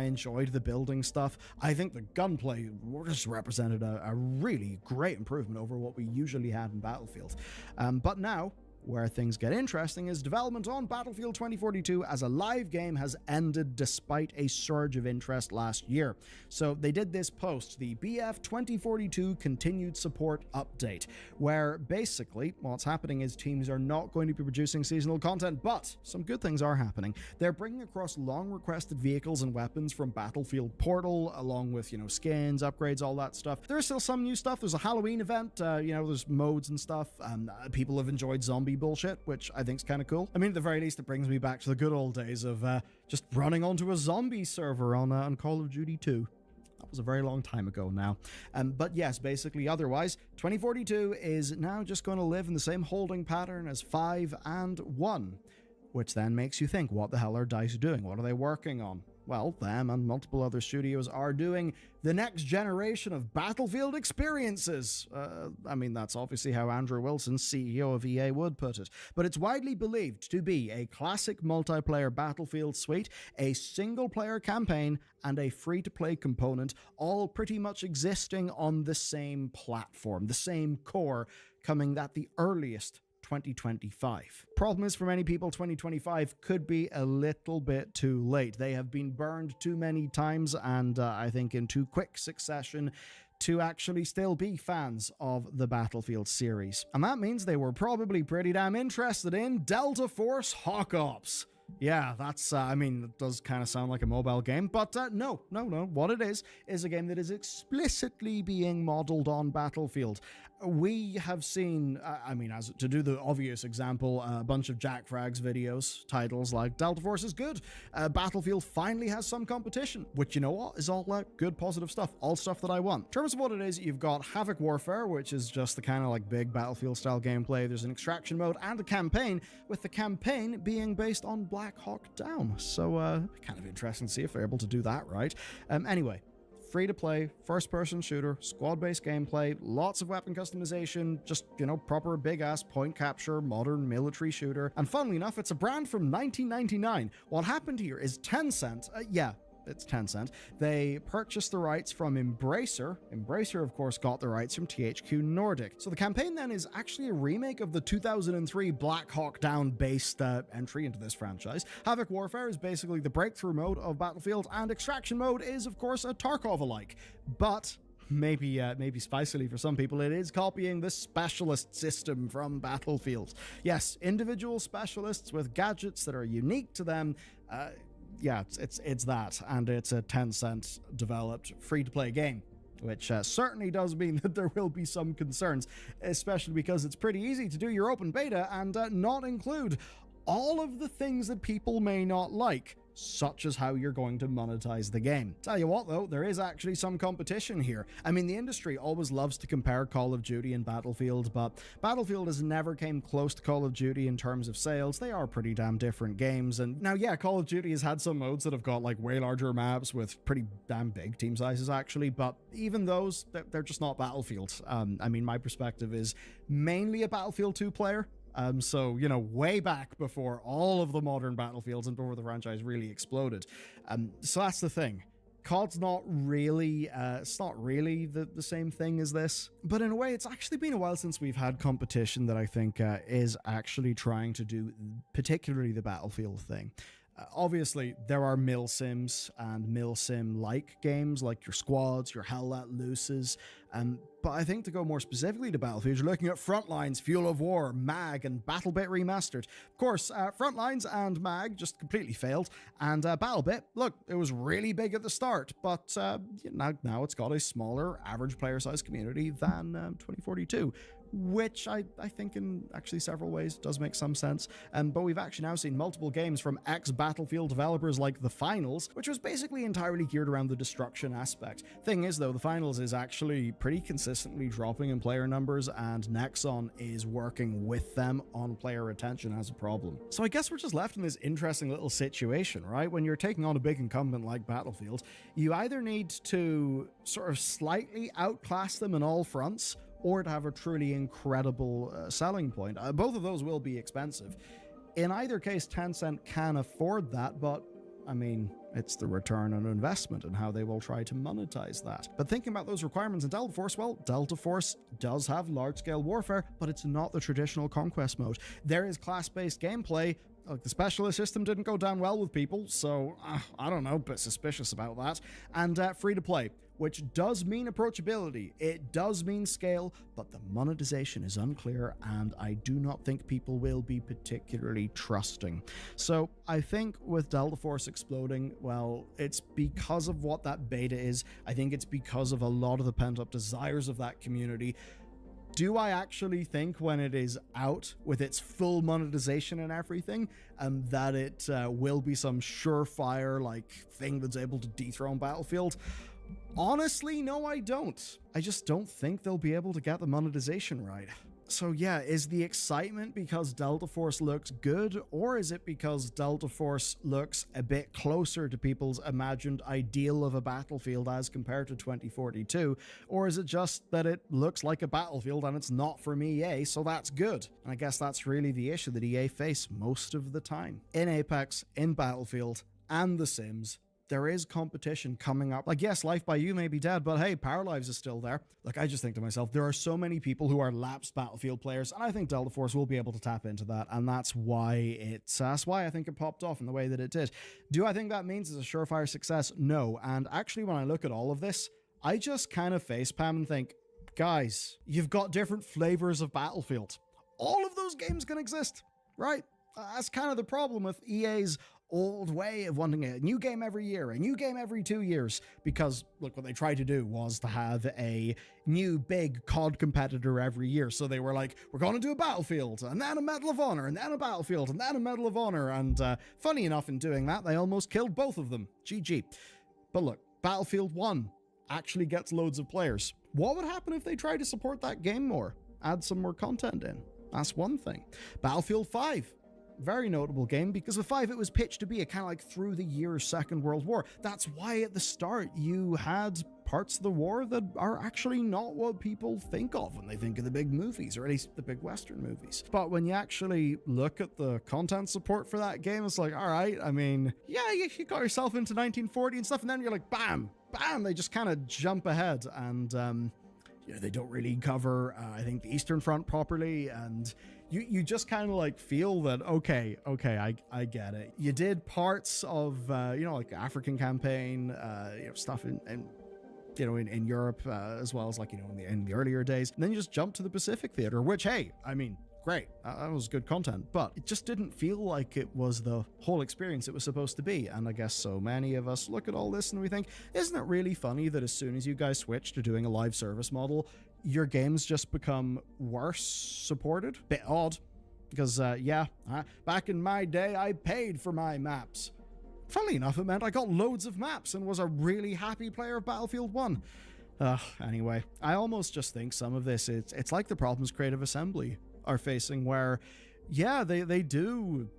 Speaker 3: enjoyed the building stuff. I think the gunplay just represented a really great improvement over what we usually had in Battlefield. But now, where things get interesting is development on Battlefield 2042 as a live game has ended despite a surge of interest last year. So they did this post, the BF 2042 Continued Support Update, where basically what's happening is teams are not going to be producing seasonal content, but some good things are happening. They're bringing across long requested vehicles and weapons from Battlefield Portal, along with, skins, upgrades, all that stuff. There's still some new stuff. There's a Halloween event, there's modes and stuff. People have enjoyed zombie bullshit, which I think is kind of cool. I mean, at the very least, it brings me back to the good old days of just running onto a zombie server on Call of Duty 2. That was a very long time ago now. But yes, basically, otherwise, 2042 is now just going to live in the same holding pattern as 5 and 1, which then makes you think, what the hell are DICE doing? What are they working on? Well, them and multiple other studios are doing the next generation of Battlefield experiences. That's obviously how Andrew Wilson, CEO of EA, would put it. But it's widely believed to be a classic multiplayer Battlefield suite, a single-player campaign, and a free-to-play component, all pretty much existing on the same platform, the same core, coming at the earliest 2025. Problem is, for many people, 2025 could be a little bit too late. They have been burned too many times, and I think in too quick succession, to actually still be fans of the Battlefield series. And that means they were probably pretty damn interested in Delta Force Hawk Ops. Yeah, that's, it does kind of sound like a mobile game, but no. What it is a game that is explicitly being modeled on Battlefield. We have seen, as to do the obvious example, a bunch of Jack Frags videos, titles like Delta Force is good, Battlefield finally has some competition, which, you know what, is all good, positive stuff, all stuff that I want. In terms of what it is, you've got Havoc Warfare, which is just the kind of like big Battlefield-style gameplay. There's an extraction mode and a campaign, with the campaign being based on Black Hawk Down. So, kind of interesting to see if they're able to do that right. Anyway, free-to-play, first-person shooter, squad-based gameplay, lots of weapon customization, just, proper big-ass point capture, modern military shooter. And funnily enough, it's a brand from 1999. What happened here is Tencent, it's Tencent. They purchased the rights from Embracer. Embracer, of course, got the rights from THQ Nordic. So the campaign then is actually a remake of the 2003 Black Hawk Down-based entry into this franchise. Havoc Warfare is basically the breakthrough mode of Battlefield, and Extraction mode is, of course, a Tarkov-alike. But maybe spicily for some people, it is copying the specialist system from Battlefield. Yes, individual specialists with gadgets that are unique to them. Yeah, it's that, and it's a Tencent developed free-to-play game, which certainly does mean that there will be some concerns, especially because it's pretty easy to do your open beta and not include all of the things that people may not like, such as how you're going to monetize the game. Tell you what though, there is actually some competition here. The industry always loves to compare Call of Duty and Battlefield, but Battlefield has never came close to Call of Duty in terms of sales. They are pretty damn different games, and now yeah, Call of Duty has had some modes that have got like way larger maps with pretty damn big team sizes actually, but even those, they're just not Battlefield. My perspective is mainly a Battlefield 2 player. So, way back before all of the modern Battlefields and before the franchise really exploded. So that's the thing. COD's not really, it's not really the same thing as this. But in a way, it's actually been a while since we've had competition that I think is actually trying to do particularly the Battlefield thing. Obviously, there are milsims and milsim-like games like your Squads, your Hell Let Loose's, but I think to go more specifically to Battlefield, you're looking at Frontlines, Fuel of War, MAG, and BattleBit Remastered. Of course, Frontlines and MAG just completely failed, and BattleBit, look, it was really big at the start, but now it's got a smaller average player size community than 2042. Which I think in actually several ways does make some sense. But we've actually now seen multiple games from ex-Battlefield developers like The Finals, which was basically entirely geared around the destruction aspect. Thing is though, The Finals is actually pretty consistently dropping in player numbers, and Nexon is working with them on player retention as a problem. So I guess we're just left in this interesting little situation, right? When you're taking on a big incumbent like Battlefield, you either need to sort of slightly outclass them in all fronts, or to have a truly incredible selling point. Both of those will be expensive. In either case, Tencent can afford that, but I mean, it's the return on investment and how they will try to monetize that. But thinking about those requirements in Delta Force, well, Delta Force does have large-scale warfare, but it's not the traditional conquest mode. There is class-based gameplay. Like, the specialist system didn't go down well with people, so I don't know, a bit suspicious about that. And free-to-play, which does mean approachability, it does mean scale, but the monetization is unclear, and I do not think people will be particularly trusting. So I think with Delta Force exploding, well, it's because of what that beta is. I think it's because of a lot of the pent-up desires of that community. Do I actually think when it is out with its full monetization and everything, that it will be some surefire like thing that's able to dethrone Battlefield? Honestly, no, I don't. I just don't think they'll be able to get the monetization right. So yeah, is the excitement because Delta Force looks good, or is it because Delta Force looks a bit closer to people's imagined ideal of a Battlefield as compared to 2042, or is it just that it looks like a Battlefield and it's not from EA, so that's good? And I guess that's really the issue that EA face most of the time. In Apex, in Battlefield, and The Sims, there is competition coming up. Like, yes, Life by You may be dead, but hey, Power Lives is still there. Like, I just think to myself, there are so many people who are lapsed Battlefield players, and I think Delta Force will be able to tap into that, and that's why I think it popped off in the way that it did. Do I think that means it's a surefire success? No. And actually, when I look at all of this, I just kind of facepalm and think, guys, you've got different flavors of Battlefield. All of those games can exist, right? That's kind of the problem with EA's old way of wanting a new game every year, a new game every 2 years, because look, what they tried to do was to have a new big COD competitor every year. So they were like, we're going to do a Battlefield, and then a Medal of Honor, and then a Battlefield, and then a Medal of Honor, and funny enough, in doing that, they almost killed both of them. GG. But look, Battlefield 1 actually gets loads of players. What would happen if they tried to support that game more? Add some more content in. That's one thing. Battlefield 5. Very notable game, because with 5 it was pitched to be a kind of like through the years Second World War. That's why at the start you had parts of the war that are actually not what people think of when they think of the big movies, or at least the big Western movies. But when you actually look at the content support for that game, it's like, all right, I mean, yeah, you got yourself into 1940 and stuff, and then you're like, bam, bam, they just kind of jump ahead, and they don't really cover, I think, the Eastern Front properly, and you just kind of like feel that, okay, I get it. You did parts of, like the African campaign, stuff in Europe, as well as like, in the earlier days. And then you just jump to the Pacific Theater, which, hey, I mean, great. That was good content, but it just didn't feel like it was the whole experience it was supposed to be. And I guess so many of us look at all this and we think, isn't it really funny that as soon as you guys switch to doing a live service model, your games just become worse supported? Bit odd, because back in my day, I paid for my maps. Funnily enough, it meant I got loads of maps and was a really happy player of Battlefield 1. Anyway, I almost just think some of this, it's like the problems Creative Assembly are facing, where, yeah, they do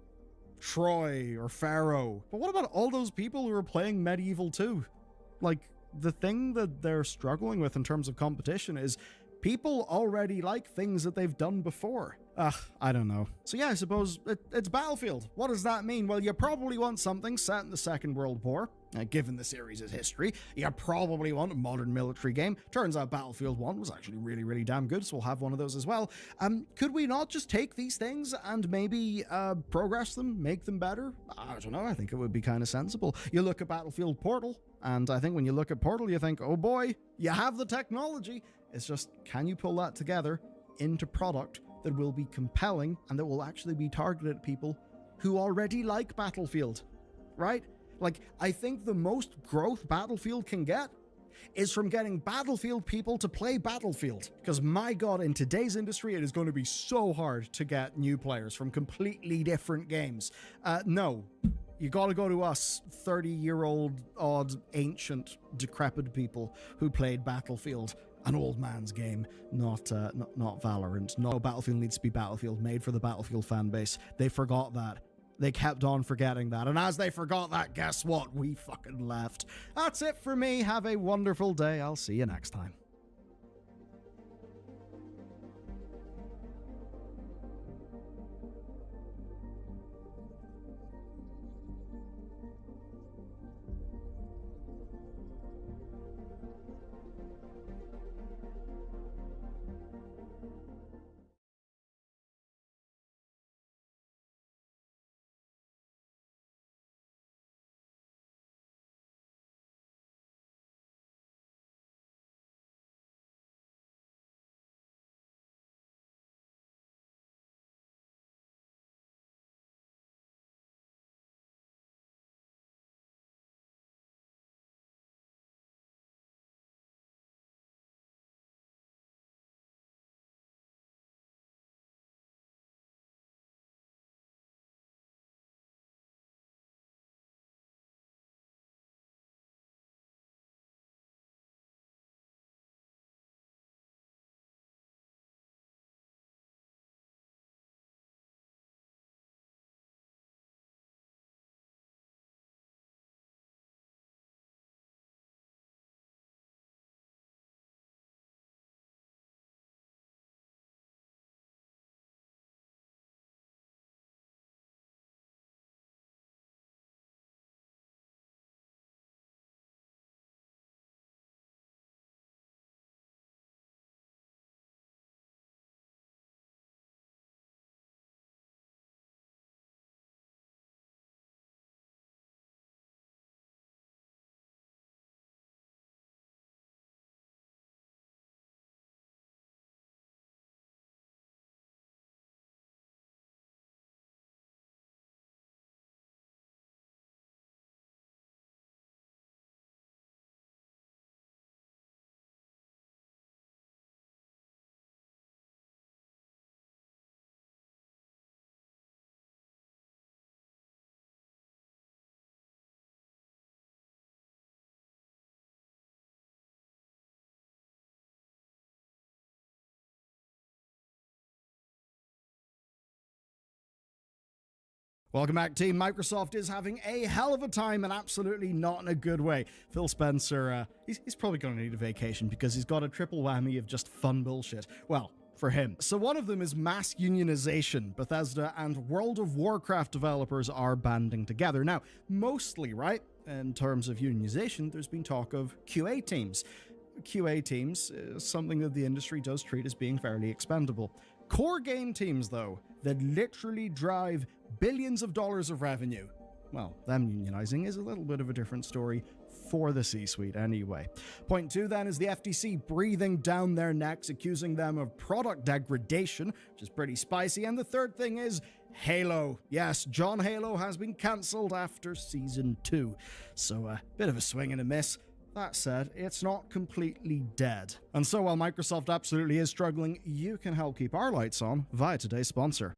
Speaker 3: Troy or Pharaoh, but what about all those people who are playing Medieval 2? Like, the thing that they're struggling with in terms of competition is people already like things that they've done before. I don't know. So yeah, I suppose it's Battlefield. What does that mean? Well, you probably want something set in the Second World War. Given the series' history, you probably want a modern military game. Turns out Battlefield 1 was actually really, really damn good, so we'll have one of those as well. Could we not just take these things and maybe progress them, make them better? I don't know, I think it would be kind of sensible. You look at Battlefield Portal, and I think when you look at Portal, you think, oh boy, you have the technology. It's just, can you pull that together into product that will be compelling and that will actually be targeted at people who already like Battlefield, right? Like, I think the most growth Battlefield can get is from getting Battlefield people to play Battlefield. Because my god, in today's industry, it is going to be so hard to get new players from completely different games. No, you gotta go to us 30-year-old, odd, ancient, decrepit people who played Battlefield. An old man's game, not Valorant. No, Battlefield needs to be Battlefield, made for the Battlefield fan base. They forgot that. They kept on forgetting that. And as they forgot that, guess what? We fucking left. That's it for me. Have a wonderful day. I'll see you next time. Welcome back, team. Microsoft is having a hell of a time, and absolutely not in a good way. Phil Spencer, he's probably going to need a vacation because he's got a triple whammy of just fun bullshit. Well, for him. So one of them is mass unionization. Bethesda and World of Warcraft developers are banding together. Now, mostly, right, in terms of unionization, there's been talk of QA teams. QA teams is something that the industry does treat as being fairly expendable. Core game teams, though, that literally drive billions of dollars of revenue, well, them unionizing is a little bit of a different story for the C-suite anyway. Point two, then, is the FTC breathing down their necks, accusing them of product degradation, which is pretty spicy. And the third thing is Halo. Yes, John Halo has been cancelled after Season 2. So a bit of a swing and a miss. That said, it's not completely dead. And so while Microsoft absolutely is struggling, you can help keep our lights on via today's sponsor.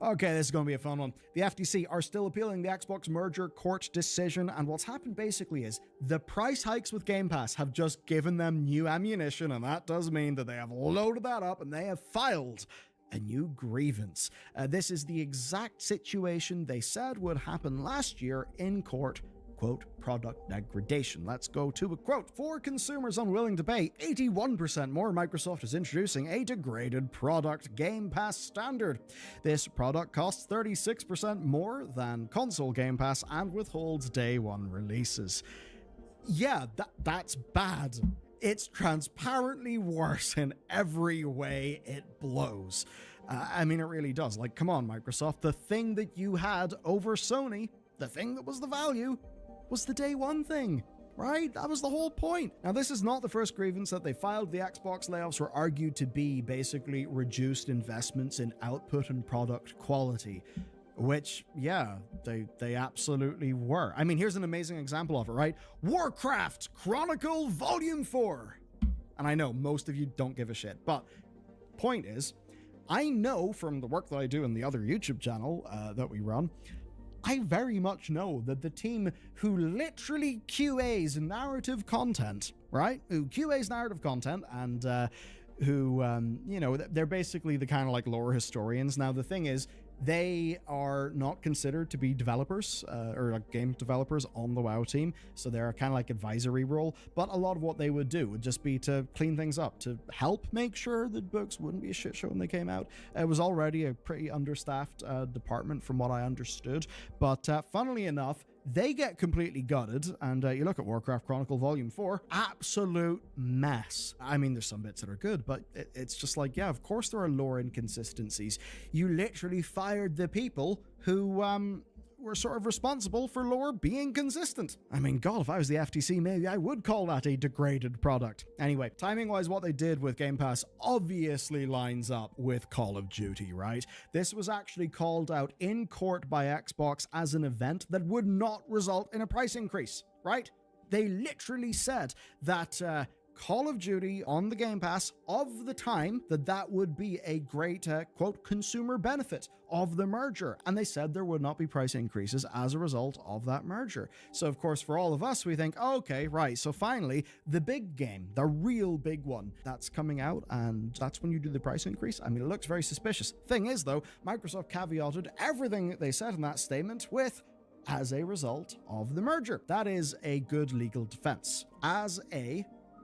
Speaker 3: Okay, this is going to be a fun one. The FTC are still appealing the Xbox merger court decision, and what's happened basically is the price hikes with Game Pass have just given them new ammunition, and that does mean that they have loaded that up and they have filed a new grievance. This is the exact situation they said would happen last year in court quote, product degradation. Let's go to a quote. For consumers unwilling to pay 81% more, Microsoft is introducing a degraded product, Game Pass Standard. This product costs 36% more than console Game Pass and withholds day one releases. Yeah, that's bad. It's transparently worse in every way. It blows. I mean, it really does. Like, come on, Microsoft. The thing that you had over Sony, the thing that was the value, was the day one thing, right? That was the whole point. Now, this is not the first grievance that they filed. The Xbox layoffs were argued to be basically reduced investments in output and product quality, which, yeah, they absolutely were. I mean, here's an amazing example of it, right? Warcraft Chronicle Volume 4. And I know most of you don't give a shit, but point is, I know from the work that I do in the other YouTube channel that we run, I very much know that the team who literally QAs narrative content, right? Who QAs narrative content and who, you know, they're basically the kind of like lore historians. Now, the thing is, they are not considered to be developers or like game developers on the WoW team, so they're kind of like advisory role, but a lot of what they would do would just be to clean things up, to help make sure that books wouldn't be a shit show when they came out. It was already a pretty understaffed department from what I understood, but funnily enough, they get completely gutted, and you look at Warcraft Chronicle Volume 4, absolute mess. I mean, there's some bits that are good, but it's just like, yeah, of course there are lore inconsistencies. You literally fired the people who were sort of responsible for lore being consistent. I mean, God, if I was the FTC, maybe I would call that a degraded product. Anyway, timing-wise, what they did with Game Pass obviously lines up with Call of Duty, right? This was actually called out in court by Xbox as an event that would not result in a price increase, right? They literally said that Call of Duty on the Game Pass of the time that would be a great, quote, consumer benefit of the merger. And they said there would not be price increases as a result of that merger. So, of course, for all of us, we think, okay, right, so finally, the big game, the real big one, that's coming out, and that's when you do the price increase. I mean, it looks very suspicious. Thing is, though, Microsoft caveated everything that they said in that statement with, as a result of the merger. That is a good legal defense.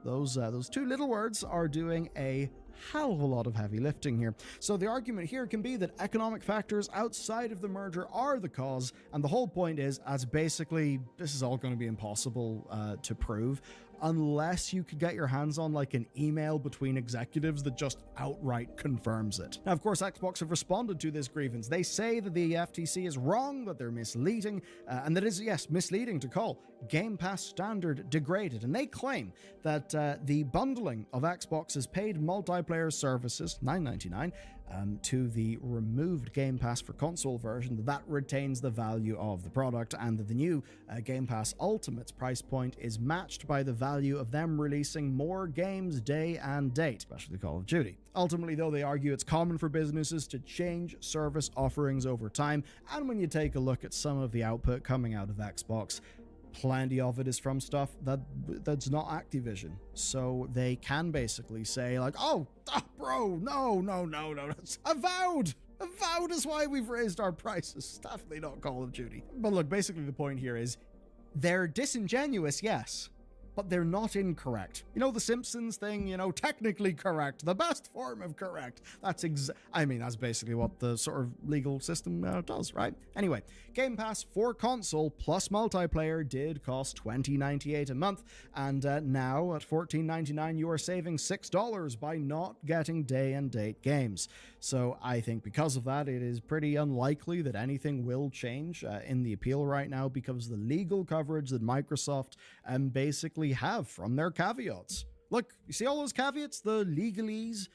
Speaker 3: Those two little words are doing a hell of a lot of heavy lifting here. So the argument here can be that economic factors outside of the merger are the cause, and the whole point is, as basically, this is all going to be impossible to prove, unless you could get your hands on like an email between executives that just outright confirms it. Now, of course, Xbox have responded to this grievance. They say that the FTC is wrong, that they're misleading, and that it is, yes, misleading to call Game Pass Standard degraded. And they claim that the bundling of Xbox's paid multiplayer services, $9.99, to the removed Game Pass for console version, that retains the value of the product, and that the new Game Pass Ultimate's price point is matched by the value of them releasing more games day and date, especially Call of Duty. Ultimately, though, they argue it's common for businesses to change service offerings over time, and when you take a look at some of the output coming out of Xbox, plenty of it is from stuff that's not Activision. So they can basically say like, oh bro, no, that's avowed is why we've raised our prices. It's definitely not Call of Duty. But look, basically the point here is they're disingenuous, yes, but they're not incorrect. You know, the Simpsons thing, you know, technically correct, the best form of correct. That's that's basically what the sort of legal system does, right? Anyway, Game Pass for console plus multiplayer did cost $20.98 a month, and now at $14.99 you are saving $6 by not getting day and date games. So I think because of that, it is pretty unlikely that anything will change in the appeal right now, because the legal coverage that Microsoft basically have from their caveats. Look, you see all those caveats, the legalese?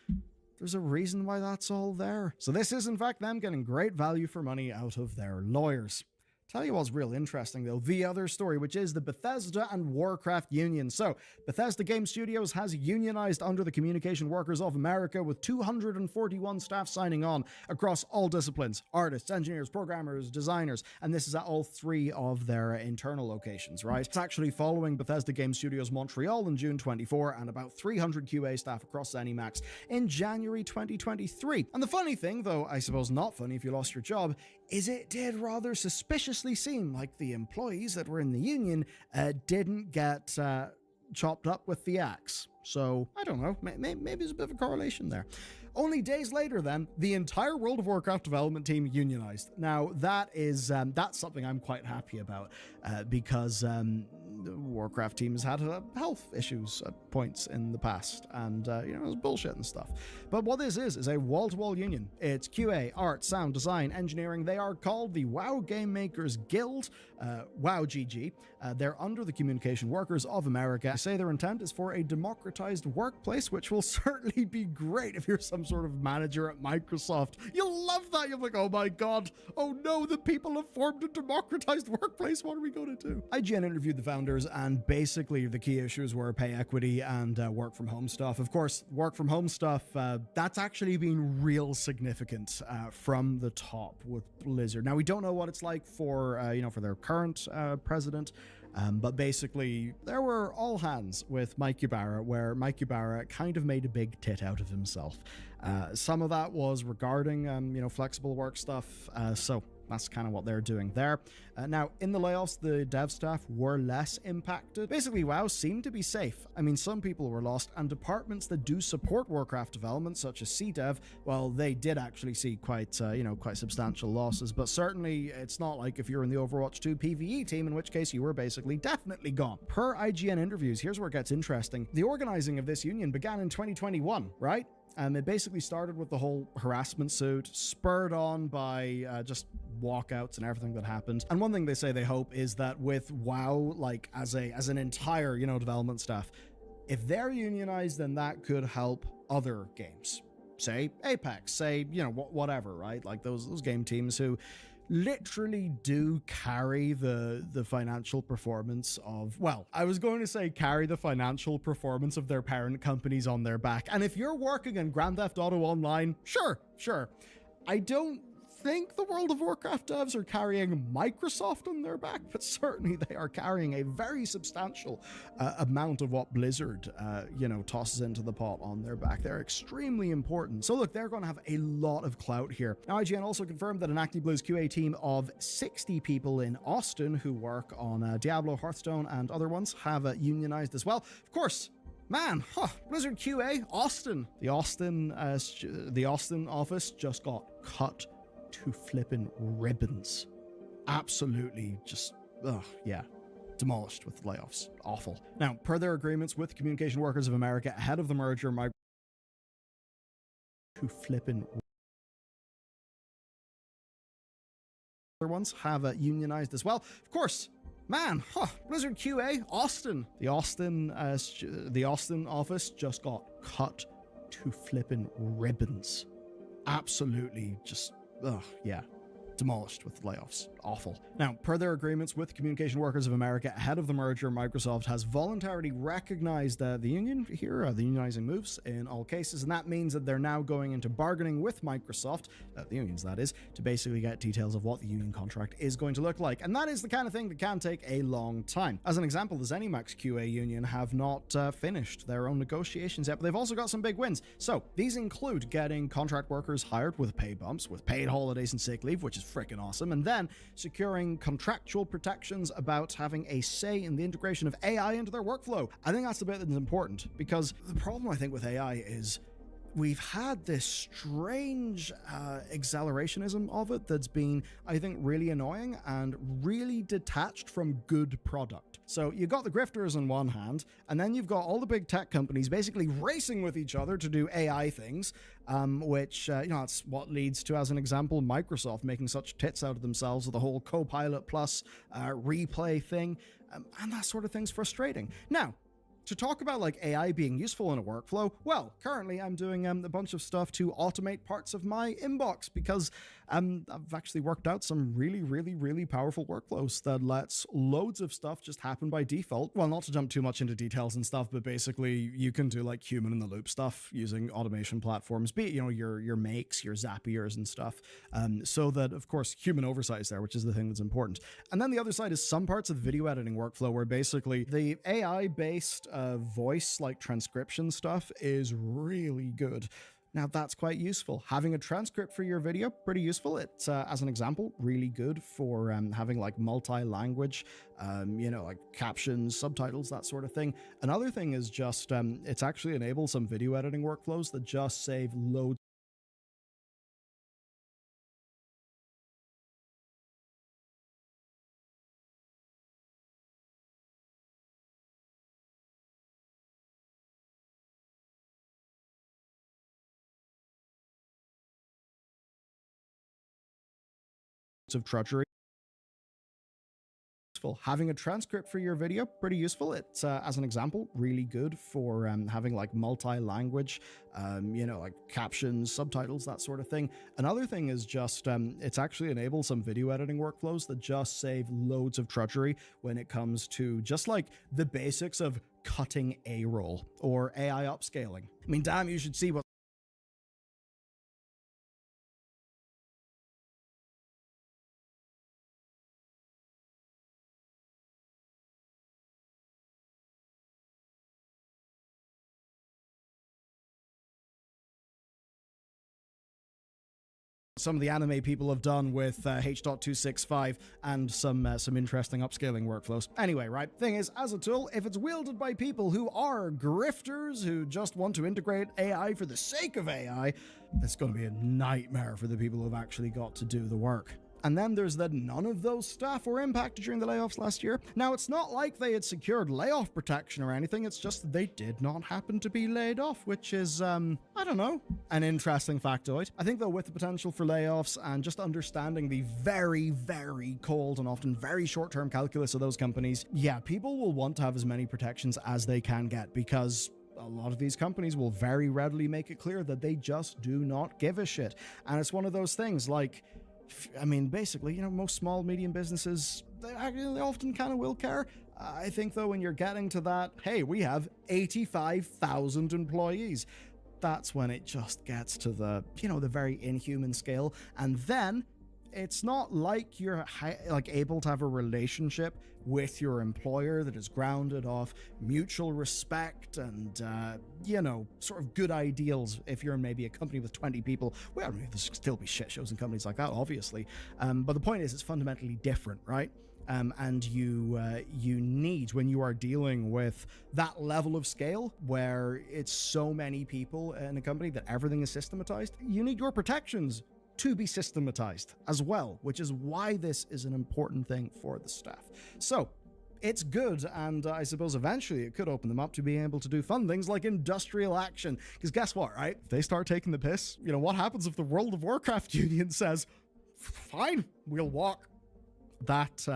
Speaker 3: There's a reason why that's all there. So this is in fact them getting great value for money out of their lawyers. Tell you what's real interesting though, the other story, which is the Bethesda and Warcraft union. So, Bethesda Game Studios has unionized under the Communication Workers of America, with 241 staff signing on across all disciplines: artists, engineers, programmers, designers, and this is at all three of their internal locations, right? It's actually following Bethesda Game Studios Montreal in June 24 and about 300 QA staff across ZeniMax in January 2023. And the funny thing, though I suppose not funny if you lost your job, is it did rather suspiciously seem like the employees that were in the union didn't get chopped up with the axe. So, I don't know, maybe there's a bit of a correlation there. Only days later, then, the entire World of Warcraft development team unionized. Now, that's something I'm quite happy about, because the Warcraft team has had health issues at points in the past, and, it was bullshit and stuff. But what this is a wall-to-wall union. It's QA, art, sound, design, engineering. They are called the WoW Game Makers Guild, WoW GG. They're under the Communication Workers of America. They say their intent is for a democratized workplace, which will certainly be great if you're some sort of manager at Microsoft. You'll love that. You're like, oh my god, oh no, the people have formed a democratized workplace. What are we going to do? IGN interviewed the founders, and basically the key issues were pay equity and work from home stuff. Of course, work from home stuff, that's actually been real significant from the top with Blizzard. Now, we don't know what it's like for, for their current president. But basically, there were all hands with Mike Ybarra, where Mike Ybarra kind of made a big tit out of himself. Some of that was regarding, flexible work stuff. So that's kind of what they're doing there. Now, in the layoffs, the dev staff were less impacted. Basically, WoW seemed to be safe. I mean, some people were lost, and departments that do support Warcraft development, such as CDev, well, they did actually see quite substantial losses. But certainly, it's not like if you're in the Overwatch 2 PvE team, in which case you were basically definitely gone. Per IGN interviews, here's where it gets interesting. The organizing of this union began in 2021, right? It basically started with the whole harassment suit, spurred on by just walkouts and everything that happened. And one thing they say they hope is that with WoW, like as an entire, development staff, if they're unionized, then that could help other games. Say Apex, say, whatever, right? Like those game teams who literally do carry the financial performance of, well, I was going to say carry the financial performance of their parent companies on their back. And if you're working in Grand Theft Auto Online, sure. I don't think the World of Warcraft devs are carrying Microsoft on their back, but certainly they are carrying a very substantial amount of what Blizzard, tosses into the pot on their back. They're extremely important. So look, they're going to have a lot of clout here. Now, IGN also confirmed that an ActiBlizz QA team of 60 people in Austin who work on Diablo, Hearthstone, and other ones have unionized as well. Of course, man, Blizzard QA, Austin. The Austin office just got cut to flippin' ribbons. Absolutely just, demolished with layoffs. Awful. Now, per their agreements with Communication Workers of America ahead of the merger, to flippin' other ones have unionized as well. Of course, man, Blizzard QA, Austin. The Austin office just got cut to flippin' ribbons. Absolutely just, demolished with layoffs. Awful. Now, per their agreements with Communication Workers of America ahead of the merger, Microsoft has voluntarily recognized the union here, the unionizing moves in all cases, and that means that they're now going into bargaining with Microsoft, the unions that is, to basically get details of what the union contract is going to look like. And that is the kind of thing that can take a long time. As an example, the ZeniMax QA union have not finished their own negotiations yet, but they've also got some big wins. So these include getting contract workers hired with pay bumps, with paid holidays and sick leave, which is freaking awesome, and then securing contractual protections about having a say in the integration of AI into their workflow. I think that's the bit that's important, because the problem I think with AI is we've had this strange accelerationism of it that's been, I think, really annoying and really detached from good product. So you got the grifters on one hand, and then you've got all the big tech companies basically racing with each other to do AI things, which, that's what leads to, as an example, Microsoft making such tits out of themselves with the whole Copilot Plus replay thing, and that sort of thing's frustrating. Now, to talk about like AI being useful in a workflow, well, currently I'm doing a bunch of stuff to automate parts of my inbox because I've actually worked out some really powerful workflows that lets loads of stuff just happen by default. Well, not to jump too much into details and stuff, but basically you can do like human in the loop stuff using automation platforms, be it, your Makes, your Zapiers and stuff. So that, of course, human oversight is there, which is the thing that's important. And then the other side is some parts of the video editing workflow where basically the AI-based voice like transcription stuff is really good. Now that's quite useful. Having a transcript for your video, pretty useful. It's, as an example, really good for having like multi-language, like captions, subtitles, that sort of thing. Another thing is just, it's actually enabled some video editing workflows that just save loads of drudgery. Having a transcript for your video, pretty useful. It's, as an example, really good for having like multi-language, like captions, subtitles, that sort of thing. Another thing is just, it's actually enabled some video editing workflows that just save loads of drudgery when it comes to just like the basics of cutting A-roll or AI upscaling. I mean, damn, you should see what some of the anime people have done with H.265 and some interesting upscaling workflows. Anyway, right, thing is, as a tool, if it's wielded by people who are grifters, who just want to integrate AI for the sake of AI, it's going to be a nightmare for the people who've actually got to do the work. And then there's that none of those staff were impacted during the layoffs last year. Now, it's not like they had secured layoff protection or anything, it's just that they did not happen to be laid off, which is, I don't know, an interesting factoid. I think, though, with the potential for layoffs and just understanding the very, very cold and often very short-term calculus of those companies, yeah, people will want to have as many protections as they can get, because a lot of these companies will very readily make it clear that they just do not give a shit. And it's one of those things, like, I mean, basically, most small, medium businesses, they often kind of will care. I think, though, when you're getting to that, hey, we have 85,000 employees, that's when it just gets to the, the very inhuman scale. And then it's not like you're able to have a relationship with your employer that is grounded off mutual respect and, sort of good ideals. If you're maybe a company with 20 people, well, there'll still be shit shows in companies like that, obviously. But the point is, it's fundamentally different, right? And you need, when you are dealing with that level of scale where it's so many people in a company that everything is systematized, you need your protections to be systematized as well, which is why this is an important thing for the staff. So it's good, and I suppose eventually it could open them up to being able to do fun things like industrial action. Because guess what, right? If they start taking the piss, what happens if the World of Warcraft union says, fine, we'll walk? That,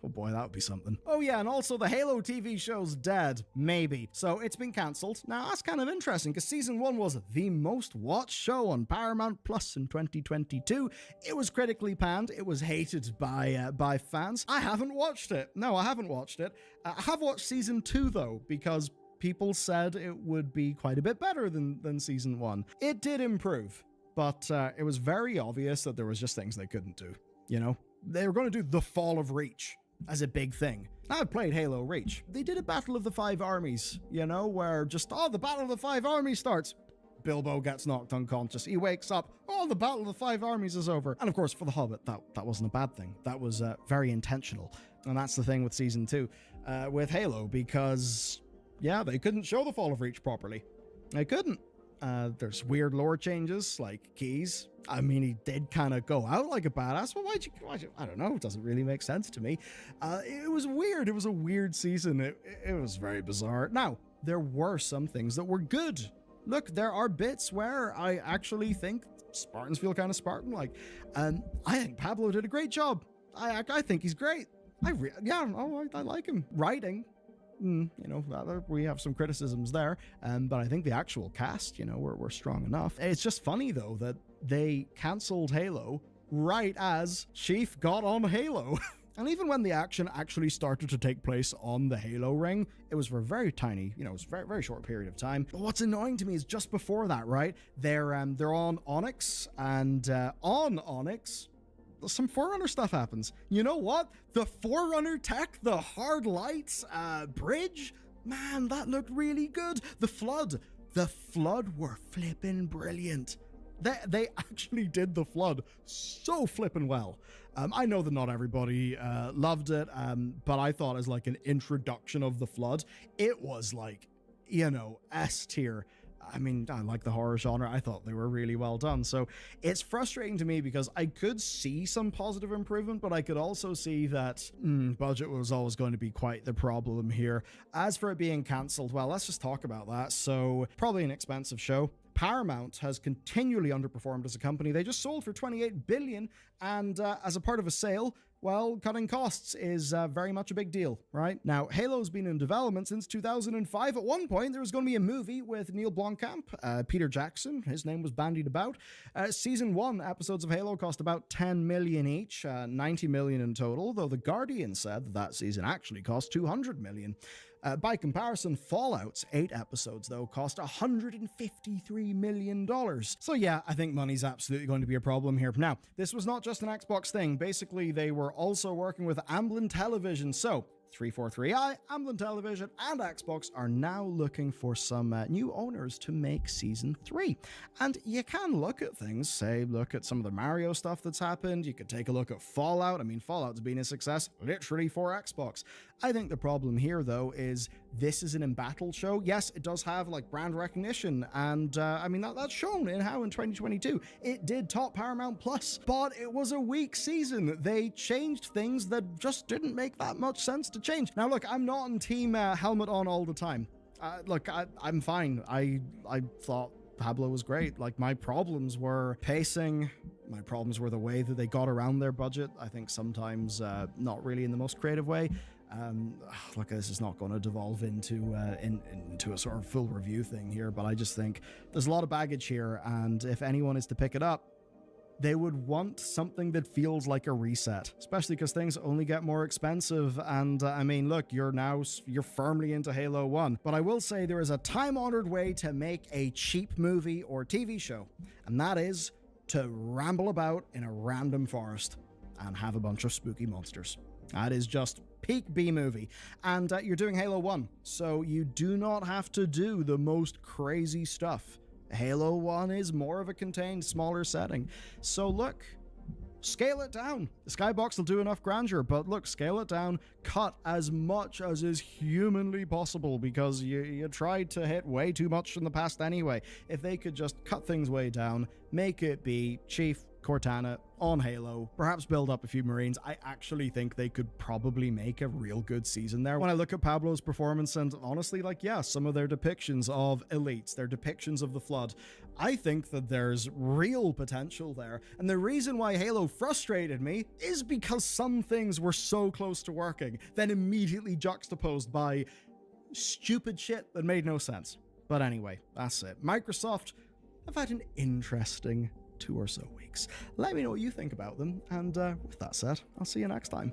Speaker 3: oh boy, that would be something. Oh yeah, and also the Halo TV show's dead. Maybe. So it's been cancelled. Now that's kind of interesting, because season 1 was the most watched show on Paramount Plus in 2022. It was critically panned. It was hated by fans. I haven't watched it. No, I haven't watched it. I have watched season 2 though, because people said it would be quite a bit better than season 1. It did improve, but it was very obvious that there was just things they couldn't do, They were going to do the Fall of Reach as a big thing. Now, I've played Halo Reach. They did a Battle of the Five Armies, where just, the Battle of the Five Armies starts. Bilbo gets knocked unconscious. He wakes up. The Battle of the Five Armies is over. And of course, for The Hobbit, that wasn't a bad thing. That was very intentional. And that's the thing with Season 2 with Halo, because, yeah, they couldn't show the Fall of Reach properly. They couldn't. There's weird lore changes, like keys. I mean, he did kind of go out like a badass, but why'd you, I don't know, it doesn't really make sense to me. It was weird. It was a weird season. It was very bizarre. Now, there were some things that were good. Look, there are bits where I actually think Spartans feel kind of Spartan-like. I think Pablo did a great job. I think he's great. I like him. Writing, we have some criticisms there, but I think the actual cast, we're strong enough. It's just funny, though, that they cancelled Halo right as Chief got on Halo. And even when the action actually started to take place on the Halo ring, it was for a very tiny, it was a very, very short period of time. But what's annoying to me is just before that, right, they're on Onyx, and on Onyx, some Forerunner stuff happens. You know what? The Forerunner tech, the hard lights, bridge, man, that looked really good. The Flood The Flood were flippin' brilliant. They actually did The Flood so flippin' well. I know that not everybody loved it, but I thought as like an introduction of The Flood, it was like, you know, S tier. I mean, I like the horror genre. I thought they were really well done. So it's frustrating to me because I could see some positive improvement, but I could also see that budget was always going to be quite the problem here. As for it being cancelled, well, let's just talk about that. So probably an expensive show. Paramount has continually underperformed as a company. They just sold for $28 billion, and as a part of a sale, well, cutting costs is very much a big deal, right? Now, Halo's been in development since 2005. At one point, there was going to be a movie with Neil Blomkamp, Peter Jackson, his name was bandied about. Season 1 episodes of Halo cost about $10 million each, $90 million in total, though The Guardian said that season actually cost $200 million. By comparison, Fallout's 8 episodes, though, cost $153 million. So yeah, I think money's absolutely going to be a problem here. Now, this was not just an Xbox thing. Basically, they were also working with Amblin Television. So 343i, Amblin Television, and Xbox are now looking for some new owners to make Season 3. And you can look at things, say, look at some of the Mario stuff that's happened. You could take a look at Fallout. I mean, Fallout's been a success literally for Xbox. I think the problem here, though, is this is an in-battle show. Yes, it does have, like, brand recognition, and, I mean, that's shown in how in 2022 it did top Paramount Plus, but it was a weak season. They changed things that just didn't make that much sense to change. Now, look, I'm not on team helmet on all the time. Look, I'm fine. I thought Pablo was great. Like, my problems were pacing. My problems were the way that they got around their budget. I think sometimes not really in the most creative way. Look, this is not going to devolve into a sort of full review thing here, but I just think there's a lot of baggage here, and if anyone is to pick it up, they would want something that feels like a reset, especially because things only get more expensive. And I mean, look, you're firmly into Halo 1, but I will say there is a time-honored way to make a cheap movie or TV show, and that is to ramble about in a random forest and have a bunch of spooky monsters. That is just peak B-movie. And you're doing Halo 1, so you do not have to do the most crazy stuff. Halo 1 is more of a contained, smaller setting. So look, scale it down. The Skybox will do enough grandeur, but look, scale it down, cut as much as is humanly possible, because you tried to hit way too much in the past anyway. If they could just cut things way down, make it be Chief Cortana on Halo, perhaps build up a few Marines, I actually think they could probably make a real good season there. When I look at Pablo's performance and honestly, like, yeah, some of their depictions of elites, their depictions of the Flood, I think that there's real potential there. And the reason why Halo frustrated me is because some things were so close to working, then immediately juxtaposed by stupid shit that made no sense. But anyway, that's it. Microsoft have had an interesting 2 or so weeks. Let me know what you think about them, and with that said, I'll see you next time.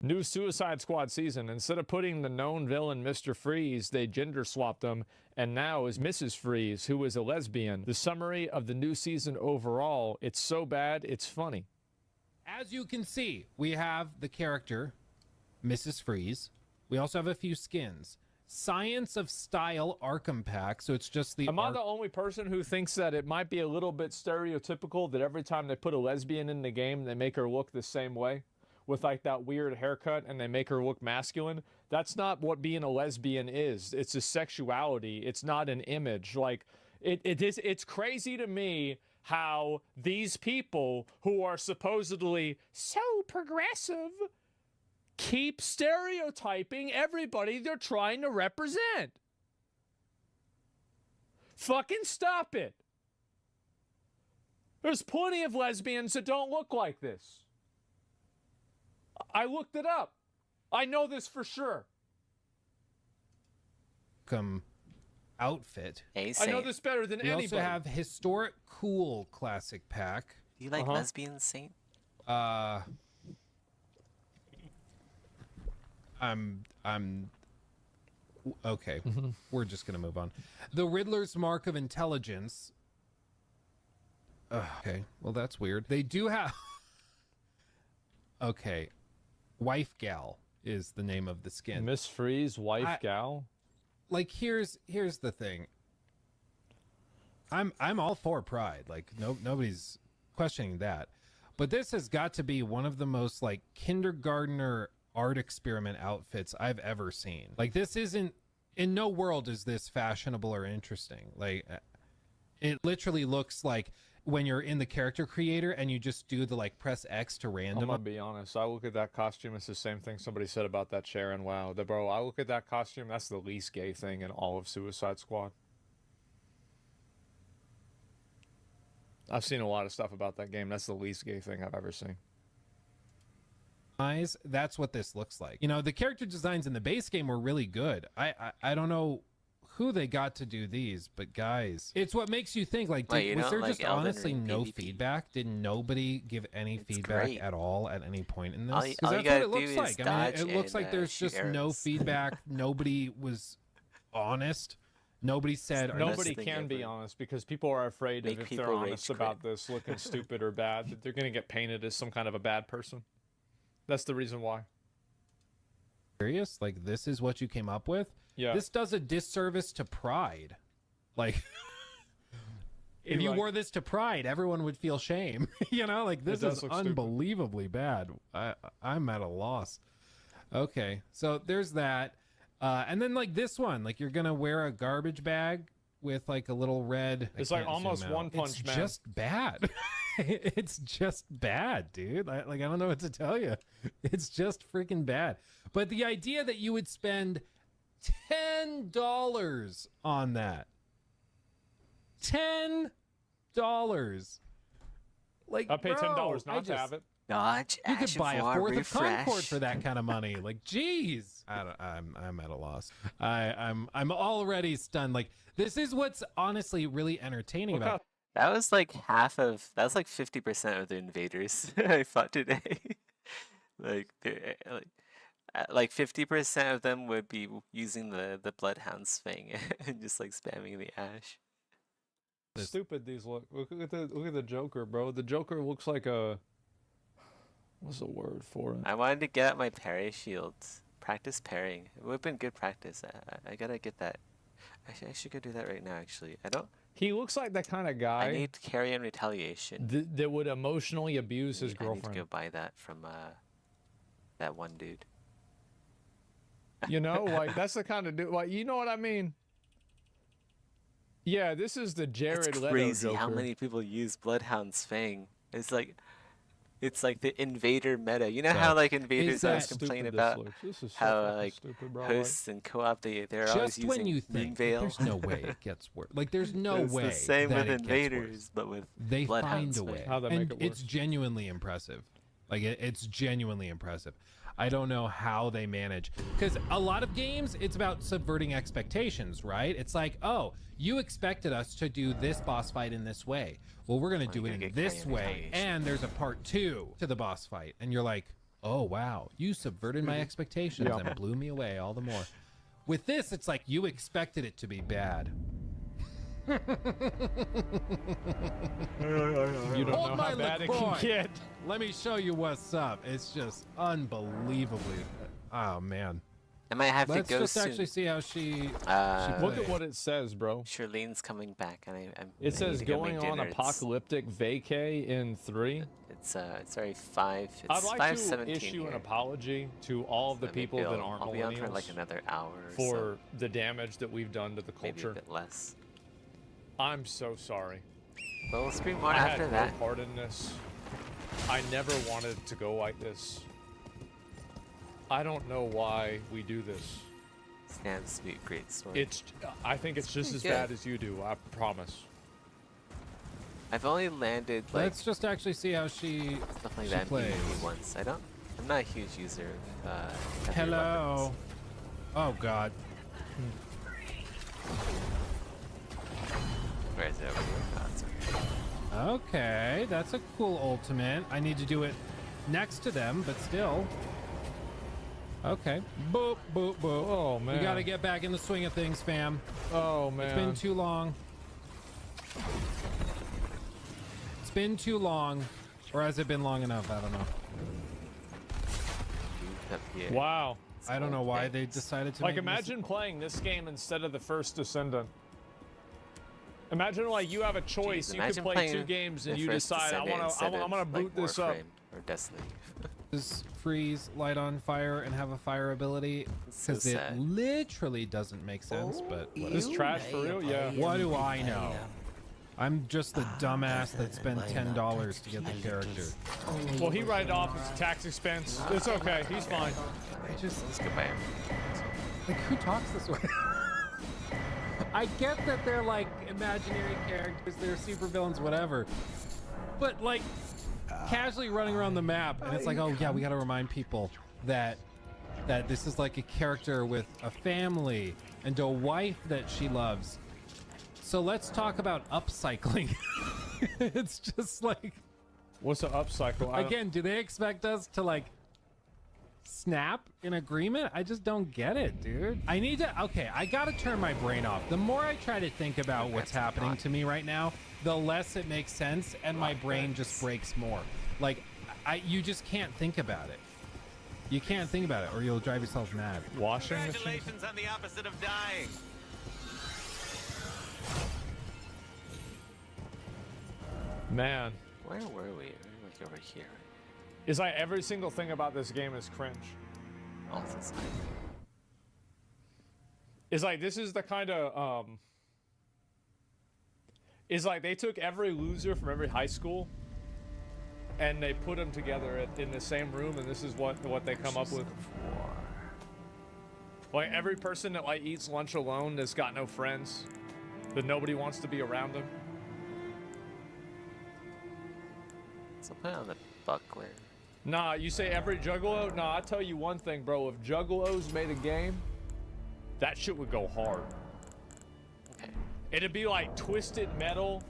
Speaker 4: New Suicide Squad season. Instead of putting the known villain Mr. Freeze, they gender swapped him, and now is Mrs. Freeze, who is a lesbian. The summary of the new season overall, it's so bad, it's funny.
Speaker 5: As you can see, we have the character, Mrs. Freeze. We also have a few skins. Science of Style Arkham Pack, so it's just the...
Speaker 4: Am I the only person who thinks that it might be a little bit stereotypical that every time they put a lesbian in the game, they make her look the same way? With like that weird haircut and they make her look masculine? That's not what being a lesbian is. It's a sexuality. It's not an image. Like, it's crazy to me how these people who are supposedly so progressive keep stereotyping everybody they're trying to represent. Fucking stop it. There's plenty of lesbians that don't look like this. I looked it up. I know this for sure.
Speaker 5: Outfit.
Speaker 2: Hey,
Speaker 4: I know this better than
Speaker 5: We
Speaker 4: anybody.
Speaker 5: also have Historic Cool Classic Pack.
Speaker 2: Do you like lesbians, Saint?
Speaker 5: I'm okay. We're just gonna move on. The Riddler's Mark of Intelligence. Okay, well that's weird. They do have. Okay, Wife Gal is the name of the skin.
Speaker 4: Miss Freeze, wife gal.
Speaker 5: Like here's the thing. I'm all for pride. Like nobody's questioning that, but this has got to be one of the most like kindergartner art experiment outfits I've ever seen. Like this isn't, in no world is this fashionable or interesting. Like it literally looks like when you're in the character creator and you just do the like press X to random.
Speaker 4: I'm gonna be honest. I look at that costume. It's the same thing somebody said about that Sharon. Wow, bro. I look at that costume. That's the least gay thing in all of Suicide Squad. I've seen a lot of stuff about that game. That's the least gay thing I've ever seen.
Speaker 5: That's what this looks like. You know, the character designs in the base game were really good. I don't know who they got to do these, but guys, it's what makes you think, like, was there just
Speaker 2: Elden
Speaker 5: honestly
Speaker 2: or
Speaker 5: no
Speaker 2: PvP?
Speaker 5: feedback? Did nobody give any feedback
Speaker 2: great.
Speaker 5: at all at any point in this?
Speaker 2: All
Speaker 5: Because
Speaker 2: you
Speaker 5: that's what
Speaker 2: gotta
Speaker 5: it looks
Speaker 2: do is
Speaker 5: like. I mean,
Speaker 2: dodge
Speaker 5: it looks
Speaker 2: and,
Speaker 5: like there's
Speaker 2: shoot
Speaker 5: just no
Speaker 2: arrows.
Speaker 5: feedback. Nobody was honest. Nobody said,
Speaker 4: Nobody
Speaker 2: thing
Speaker 4: can be
Speaker 2: ever.
Speaker 4: honest because people are afraid
Speaker 2: Make
Speaker 4: of if they're
Speaker 2: people
Speaker 4: honest
Speaker 2: rage
Speaker 4: about this looking stupid or bad, that they're gonna get painted as some kind of a bad person. That's the reason why.
Speaker 5: serious? Like, this is what you came up with?
Speaker 4: Yeah.
Speaker 5: This does a disservice to Pride. Like, if you
Speaker 4: Like-
Speaker 5: wore this to Pride, everyone would feel shame. You know, like, this
Speaker 4: does
Speaker 5: is
Speaker 4: look stupid.
Speaker 5: unbelievably bad. I'm at a loss. Okay, so there's that. And then, like, this one, like, you're gonna wear a garbage bag with, like, a little red... I
Speaker 4: It's like
Speaker 5: can't
Speaker 4: almost
Speaker 5: zoom out.
Speaker 4: One Punch
Speaker 5: It's
Speaker 4: Man.
Speaker 5: just bad. It's just bad, dude. I don't know what to tell you. It's just freaking bad. But the idea that you would spend $10 on that. $10. Like,
Speaker 4: I pay $10
Speaker 5: bro,
Speaker 4: not to have it.
Speaker 2: Dodge,
Speaker 5: you could buy a fourth of Concord
Speaker 2: refresh.
Speaker 5: for that kind of money. Like, geez, I'm at a loss. I'm already stunned. Like, this is what's honestly really entertaining
Speaker 4: Look
Speaker 5: about.
Speaker 2: That was like that was like 50% of the invaders I fought today. like 50% of them would be using the Bloodhound's Fang and just like spamming the ash.
Speaker 4: Stupid these look. Look at the Joker, bro. The Joker looks like a... What's the word for it?
Speaker 2: I wanted to get my parry shields. Practice parrying. It would have been good practice. I gotta get that. I should go do that right now, actually.
Speaker 4: He looks like that kind of
Speaker 2: I
Speaker 4: guy
Speaker 2: need carry and retaliation.
Speaker 4: that would emotionally abuse his
Speaker 2: I need to
Speaker 4: girlfriend.
Speaker 2: go buy that from that one dude.
Speaker 4: You know, like that's the kind of dude. Like, you know what I mean? Yeah, this is the Jared
Speaker 2: It's
Speaker 4: Leto
Speaker 2: crazy
Speaker 4: Joker.
Speaker 2: how many people use Bloodhound's Fang. It's like the invader meta. You know how like invaders
Speaker 5: that
Speaker 2: always
Speaker 4: Stupid
Speaker 2: complain
Speaker 4: this
Speaker 2: about
Speaker 4: looks. This is so
Speaker 2: how
Speaker 4: fucking
Speaker 2: like
Speaker 4: stupid, bro.
Speaker 2: hosts and co-op they're always
Speaker 5: Just
Speaker 2: using
Speaker 5: when you think
Speaker 2: Moonveil.
Speaker 5: there's no way it gets worse. Like, there's no
Speaker 2: It's
Speaker 5: way
Speaker 2: the same
Speaker 5: that
Speaker 2: with
Speaker 5: it gets worse.
Speaker 2: invaders, but with
Speaker 5: They find
Speaker 2: Bloodhound's
Speaker 5: a way.
Speaker 2: Fang.
Speaker 4: How they
Speaker 5: and
Speaker 4: make it
Speaker 5: it's
Speaker 4: worse.
Speaker 5: genuinely impressive. Like, it's genuinely impressive. I don't know how they manage, because a lot of games, it's about subverting expectations, right? It's like, oh, you expected us to do this boss fight in this way. Well, we're going to do
Speaker 2: you're
Speaker 5: it
Speaker 2: gonna
Speaker 5: in
Speaker 2: get
Speaker 5: this
Speaker 2: carry and
Speaker 5: way,
Speaker 2: retaliation.
Speaker 5: and there's a part 2 to the boss fight. And you're like, oh wow, you subverted my expectations
Speaker 4: Yeah.
Speaker 5: and blew me away all the more. With this, it's like you expected it to be bad.
Speaker 4: You don't
Speaker 5: Hold
Speaker 4: know
Speaker 5: my
Speaker 4: how bad it
Speaker 5: LaCroix.
Speaker 4: can get.
Speaker 5: Let me show you what's up. It's just unbelievably. Oh man.
Speaker 2: I might have
Speaker 5: Let's
Speaker 2: to go
Speaker 5: just
Speaker 2: soon.
Speaker 5: actually see how she.
Speaker 4: Look at what it says, bro.
Speaker 2: Charlene's coming back, and I
Speaker 4: It
Speaker 2: need
Speaker 4: says
Speaker 2: to go make
Speaker 4: going on
Speaker 2: dinner.
Speaker 4: apocalyptic vacay in 3.
Speaker 2: It's already 5. It's
Speaker 4: I'd like
Speaker 2: 5:17
Speaker 4: to issue an
Speaker 2: here.
Speaker 4: apology to all of the
Speaker 2: So maybe
Speaker 4: people that aren't
Speaker 2: I'll be on for
Speaker 4: millennials
Speaker 2: like another hour or
Speaker 4: for
Speaker 2: so,
Speaker 4: the damage that we've done to the
Speaker 2: maybe a
Speaker 4: culture.
Speaker 2: bit less.
Speaker 4: I'm so sorry.
Speaker 2: But we'll stream more
Speaker 4: I
Speaker 2: after
Speaker 4: had
Speaker 2: that.
Speaker 4: no part in this. I never wanted it to go like this. I don't know why we do this.
Speaker 2: Stands to be a great story.
Speaker 4: It's. I think it's just as
Speaker 2: pretty
Speaker 4: bad
Speaker 2: good.
Speaker 4: as you do. I promise.
Speaker 2: I've only landed like
Speaker 5: Let's just actually see how she.
Speaker 2: stuff like
Speaker 5: she
Speaker 2: that in
Speaker 5: plays.
Speaker 2: PvP once. I'm not a huge user of heavy
Speaker 5: Hello.
Speaker 2: weapons.
Speaker 5: Oh god.
Speaker 2: Where is it over here? Oh, it's over here.
Speaker 5: Okay, that's a cool ultimate. I need to do it next to them, but still. Okay. Boop, boop, boop.
Speaker 4: Oh
Speaker 5: We
Speaker 4: man.
Speaker 5: gotta get back in the swing of things, fam.
Speaker 4: Oh man.
Speaker 5: It's been too long. It's been too long. Or has it been long enough? I don't know.
Speaker 2: Up here.
Speaker 4: Wow.
Speaker 5: I don't know why they
Speaker 2: Thanks.
Speaker 5: decided to
Speaker 4: Like,
Speaker 5: make
Speaker 4: imagine playing this game instead of the first Descendant. Imagine, like, you have a choice.
Speaker 2: Jeez,
Speaker 4: You could
Speaker 2: imagine
Speaker 4: play
Speaker 2: playing
Speaker 4: 2 games and
Speaker 2: the
Speaker 4: you
Speaker 2: first
Speaker 4: decide,
Speaker 2: Descendant instead
Speaker 4: I'm gonna
Speaker 2: of,
Speaker 4: boot
Speaker 2: like,
Speaker 4: this up.
Speaker 2: Warframe or Destiny.
Speaker 5: this freeze, light on fire, and have a fire ability
Speaker 2: So
Speaker 5: because it
Speaker 2: sad.
Speaker 5: literally doesn't make sense. But whatever.
Speaker 4: This trash for real? Yeah.
Speaker 5: What do I know? I'm just the dumbass that spent $10 to get the character.
Speaker 4: Well, he write it off as a tax expense. It's okay. He's fine.
Speaker 2: Let's go by him.
Speaker 5: Like, who talks this way? I get that they're like imaginary characters, they're supervillains, whatever. But like casually running around the map, and it's like, oh yeah, we gotta remind people that this is like a character with a family and a wife that she loves. So let's talk about upcycling. It's just like,
Speaker 4: What's the upcycle?
Speaker 5: again, do they expect us to like snap in agreement? I just don't get it, dude. I need to, okay, I gotta turn my brain off. The more I try to think about what's happening to me right now, the less it makes sense, and my brain just breaks more. Like, you just can't think about it. You can't think about it, or you'll drive yourself mad.
Speaker 4: Washing machine?
Speaker 6: Congratulations on the opposite of dying.
Speaker 4: Man.
Speaker 2: Where were we? We were like over here.
Speaker 4: It's like every single thing about this game is cringe.
Speaker 2: Oh, that's nice.
Speaker 4: It's like, this is the kind of, it's like they took every loser from every high school and they put them together in the same room, and this is what they come up with. Like, every person that like eats lunch alone that's got no friends, that nobody wants to be around them.
Speaker 2: So put it on the buckler.
Speaker 4: Nah, you say every Juggalo? Nah, I tell you one thing, bro. If Juggalos made a game, that shit would go hard.
Speaker 2: Okay.
Speaker 4: It'd be like Twisted Metal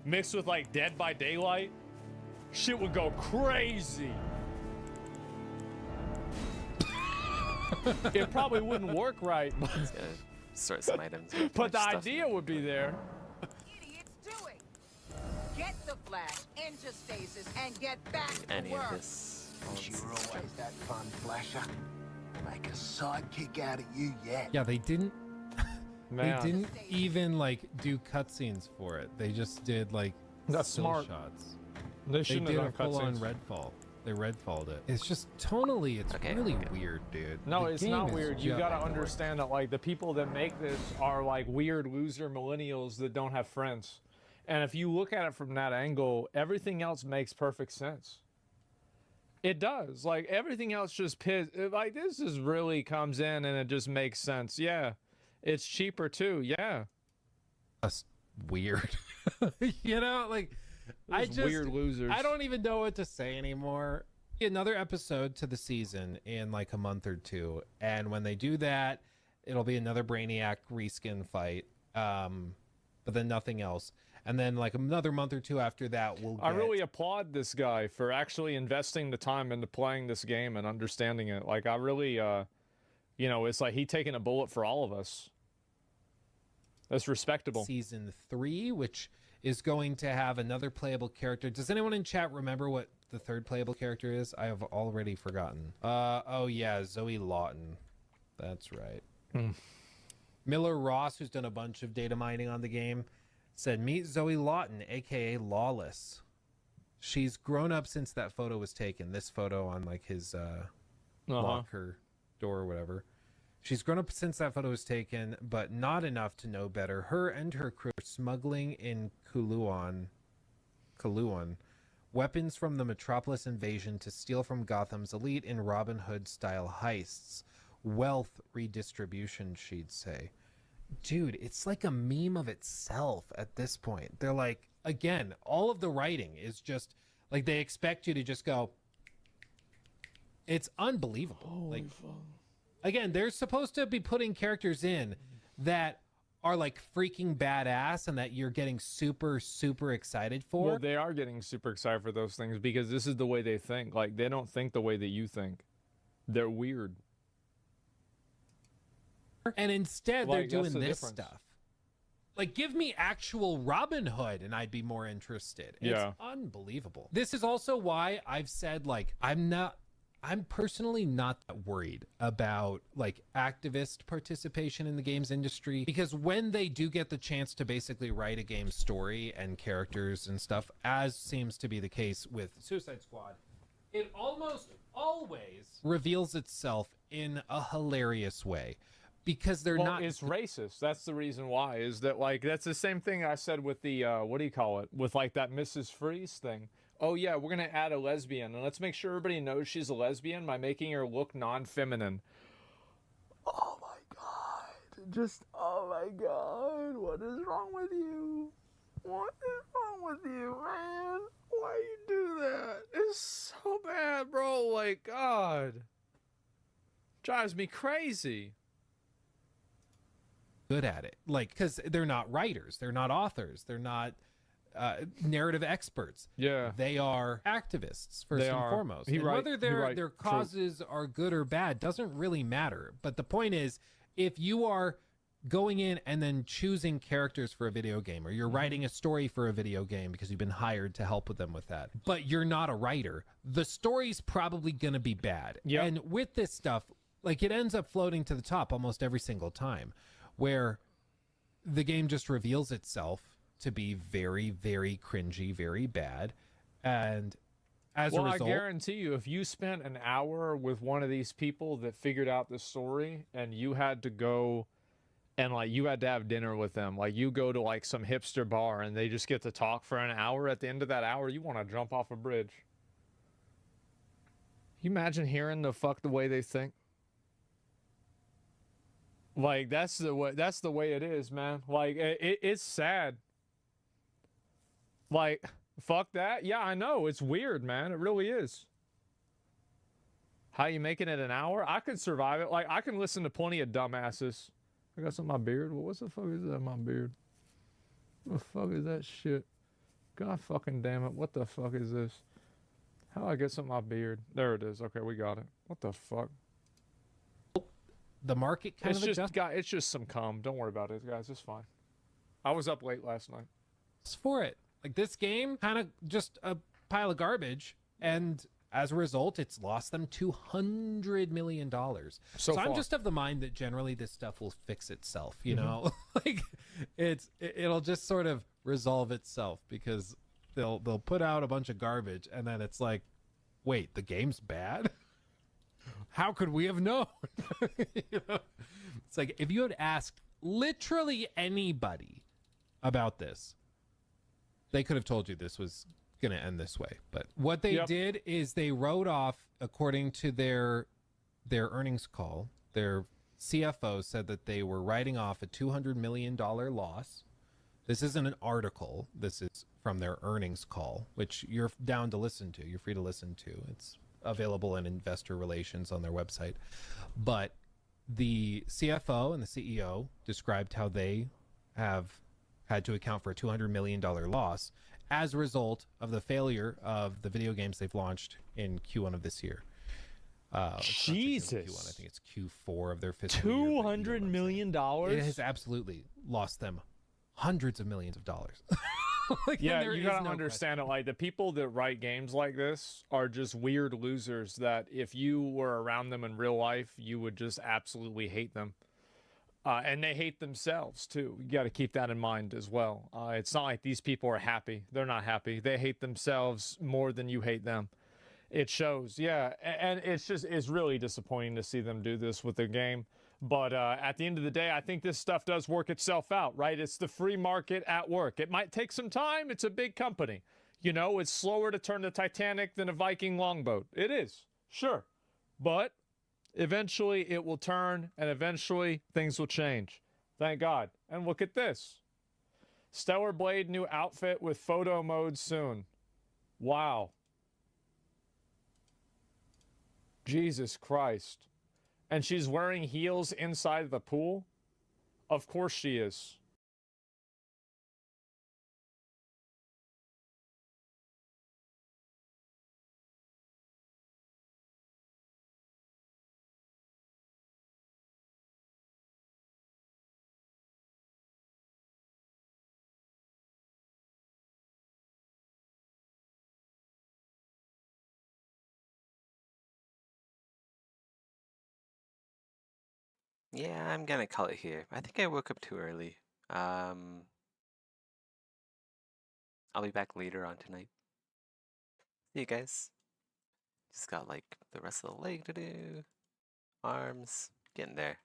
Speaker 4: mixed with like Dead by Daylight. Shit would go crazy. It probably wouldn't work right, but,
Speaker 2: Let's gotta sort some items. We have too
Speaker 4: but the
Speaker 2: much stuff
Speaker 4: idea
Speaker 2: in
Speaker 4: would be there.
Speaker 7: Idiots doing? Get the flag into stasis and get back to
Speaker 2: any
Speaker 7: work.
Speaker 2: of this.
Speaker 8: You're always that fun flasher. Make a sidekick out of you yet.
Speaker 5: Yeah, they didn't
Speaker 4: Man,
Speaker 5: they didn't even like do cutscenes for it. They just did like
Speaker 4: That's
Speaker 5: still
Speaker 4: smart.
Speaker 5: shots.
Speaker 4: they
Speaker 5: They
Speaker 4: shouldn't
Speaker 5: did a
Speaker 4: have done
Speaker 5: full-on
Speaker 4: cutscenes.
Speaker 5: redfall. They redfalled it. It's just tonally, it's
Speaker 2: Okay,
Speaker 5: really
Speaker 2: okay.
Speaker 5: weird, dude.
Speaker 4: No,
Speaker 5: The
Speaker 4: it's
Speaker 5: game
Speaker 4: not
Speaker 5: is
Speaker 4: weird. You
Speaker 5: just
Speaker 4: gotta
Speaker 5: boring.
Speaker 4: understand that like the people that make this are like weird loser millennials that don't have friends. And if you look at it from that angle, everything else makes perfect sense. It does. Like everything else just like this just really comes in and it just makes sense. Yeah. It's cheaper too. Yeah.
Speaker 5: Just weird. You know, like
Speaker 4: Those weird losers.
Speaker 5: I don't even know what to say anymore. Another episode to the season in like a month or two, and when they do that, it'll be another Brainiac reskin fight. But then nothing else. And then like another month or two after that, we'll get...
Speaker 4: I really applaud this guy for actually investing the time into playing this game and understanding it. Like, I really, you know, it's like he taking a bullet for all of us. That's respectable.
Speaker 5: Season 3, which is going to have another playable character. Does anyone in chat remember what the third playable character is? I have already forgotten. Oh yeah, Zoe Lawton. That's right. Miller Ross, who's done a bunch of data mining on the game, said, meet Zoe Lawton, aka Lawless. She's grown up since that photo was taken. This photo on like his locker door or whatever. She's grown up since that photo was taken, but not enough to know better. Her and her crew are smuggling in Kuluan weapons from the Metropolis invasion to steal from Gotham's elite in Robin Hood style heists. Wealth redistribution, she'd say. Dude, it's like a meme of itself at this point. They're like, again, all of the writing is just like they expect you to just go. It's unbelievable.
Speaker 4: Holy
Speaker 5: like
Speaker 4: fuck.
Speaker 5: Again, they're supposed to be putting characters in that are like freaking badass and that you're getting super, super excited for.
Speaker 4: Well, they are getting super excited for those things because this is the way they think. Like, they don't think the way that you think. They're weird.
Speaker 5: And instead, they're
Speaker 4: Like,
Speaker 5: doing
Speaker 4: that's the
Speaker 5: this
Speaker 4: difference.
Speaker 5: stuff. Like, give me actual Robin Hood and I'd be more interested.
Speaker 4: Yeah.
Speaker 5: It's unbelievable. This is also why I've said, like, I'm personally not that worried about like activist participation in the games industry, because when they do get the chance to basically write a game story and characters and stuff, as seems to be the case with Suicide Squad, it almost always reveals itself in a hilarious way. Because they're not...
Speaker 4: It's racist. That's the reason why. Is that, like, that's the same thing I said with the, what do you call it? With, like, that Mrs. Freeze thing. Oh, yeah, we're going to add a lesbian. And let's make sure everybody knows she's a lesbian by making her look non-feminine. Oh, my God. Just, oh, my God. What is wrong with you? What is wrong with you, man? Why you do that? It's so bad, bro. Like, God. Drives me crazy.
Speaker 5: Good at it, like, because they're not writers, they're not authors, they're not narrative experts.
Speaker 4: Yeah,
Speaker 5: they are activists first and foremost. And whether their causes are good or bad doesn't really matter. But the point is, if you are going in and then choosing characters for a video game, or you're writing a story for a video game because you've been hired to help with them with that, but you're not a writer, the story's probably going to be bad.
Speaker 4: Yep.
Speaker 5: And with this stuff, like, it ends up floating to the top almost every single time, where the game just reveals itself to be very, very cringy, very bad. And as a result...
Speaker 4: I guarantee you, if you spent an hour with one of these people that figured out the story and you had to go and, like, you had to have dinner with them, like, you go to, like, some hipster bar and they just get to talk for an hour, at the end of that hour, you want to jump off a bridge. Can you imagine hearing the way they think? Like, that's the way it is, man. Like, it's sad. Like, fuck that. Yeah, I know. It's weird, man. It really is. How you making it an hour? I could survive it. Like, I can listen to plenty of dumbasses. I got some in my beard. Well, what the fuck is that in my beard? What the fuck is that shit? God fucking damn it. What the fuck is this? How do I get some in my beard? There it is. Okay, we got it. What the fuck?
Speaker 5: The market kind of adjusts
Speaker 4: it's just some cum. Don't worry about it, guys. It's fine. I was up late last night.
Speaker 5: for it. Like, this game, kind of just a pile of garbage, and as a result, it's lost them $200 million. So I'm just of the mind that generally this stuff will fix itself, you know? Like, it'll just sort of resolve itself, because they'll put out a bunch of garbage, and then it's like, wait, the game's bad? How could we have known? You know? It's like, if you had asked literally anybody about this, they could have told you this was going to end this way. But what they did is they wrote off, according to their earnings call, their CFO said that they were writing off a $200 million loss. This isn't an article. This is from their earnings call, which you're down to listen to. You're free to listen to. It's available in investor relations on their website. But the CFO and the CEO described how they have had to account for a $200 million loss as a result of the failure of the video games they've launched in Q1 of this year.
Speaker 4: Jesus.
Speaker 5: Q1, I think it's Q4 of their fiscal year.
Speaker 4: $200 million?
Speaker 5: It has absolutely lost them hundreds of millions of dollars. Like,
Speaker 4: Yeah,
Speaker 5: there
Speaker 4: you
Speaker 5: is
Speaker 4: gotta
Speaker 5: no
Speaker 4: understand it. Like, the people that write games like this are just weird losers that if you were around them in real life, you would just absolutely hate them. And they hate themselves, too. You got to keep that in mind as well. It's not like these people are happy. They're not happy. They hate themselves more than you hate them. It shows, yeah. And it's really disappointing to see them do this with their game. But at the end of the day, I think this stuff does work itself out, right? It's the free market at work. It might take some time. It's a big company. You know, it's slower to turn the Titanic than a Viking longboat. It is, sure. But eventually it will turn, and eventually things will change. Thank God. And look at this. Stellar Blade new outfit with photo mode soon. Wow. Jesus Christ. And she's wearing heels inside the pool? Of course she is.
Speaker 2: Yeah, I'm gonna call it here. I think I woke up too early. I'll be back later on tonight. See you guys. Just got like the rest of the leg to do. Arms. Getting there.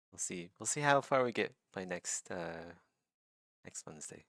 Speaker 2: We'll see. We'll see how far we get by next next Wednesday.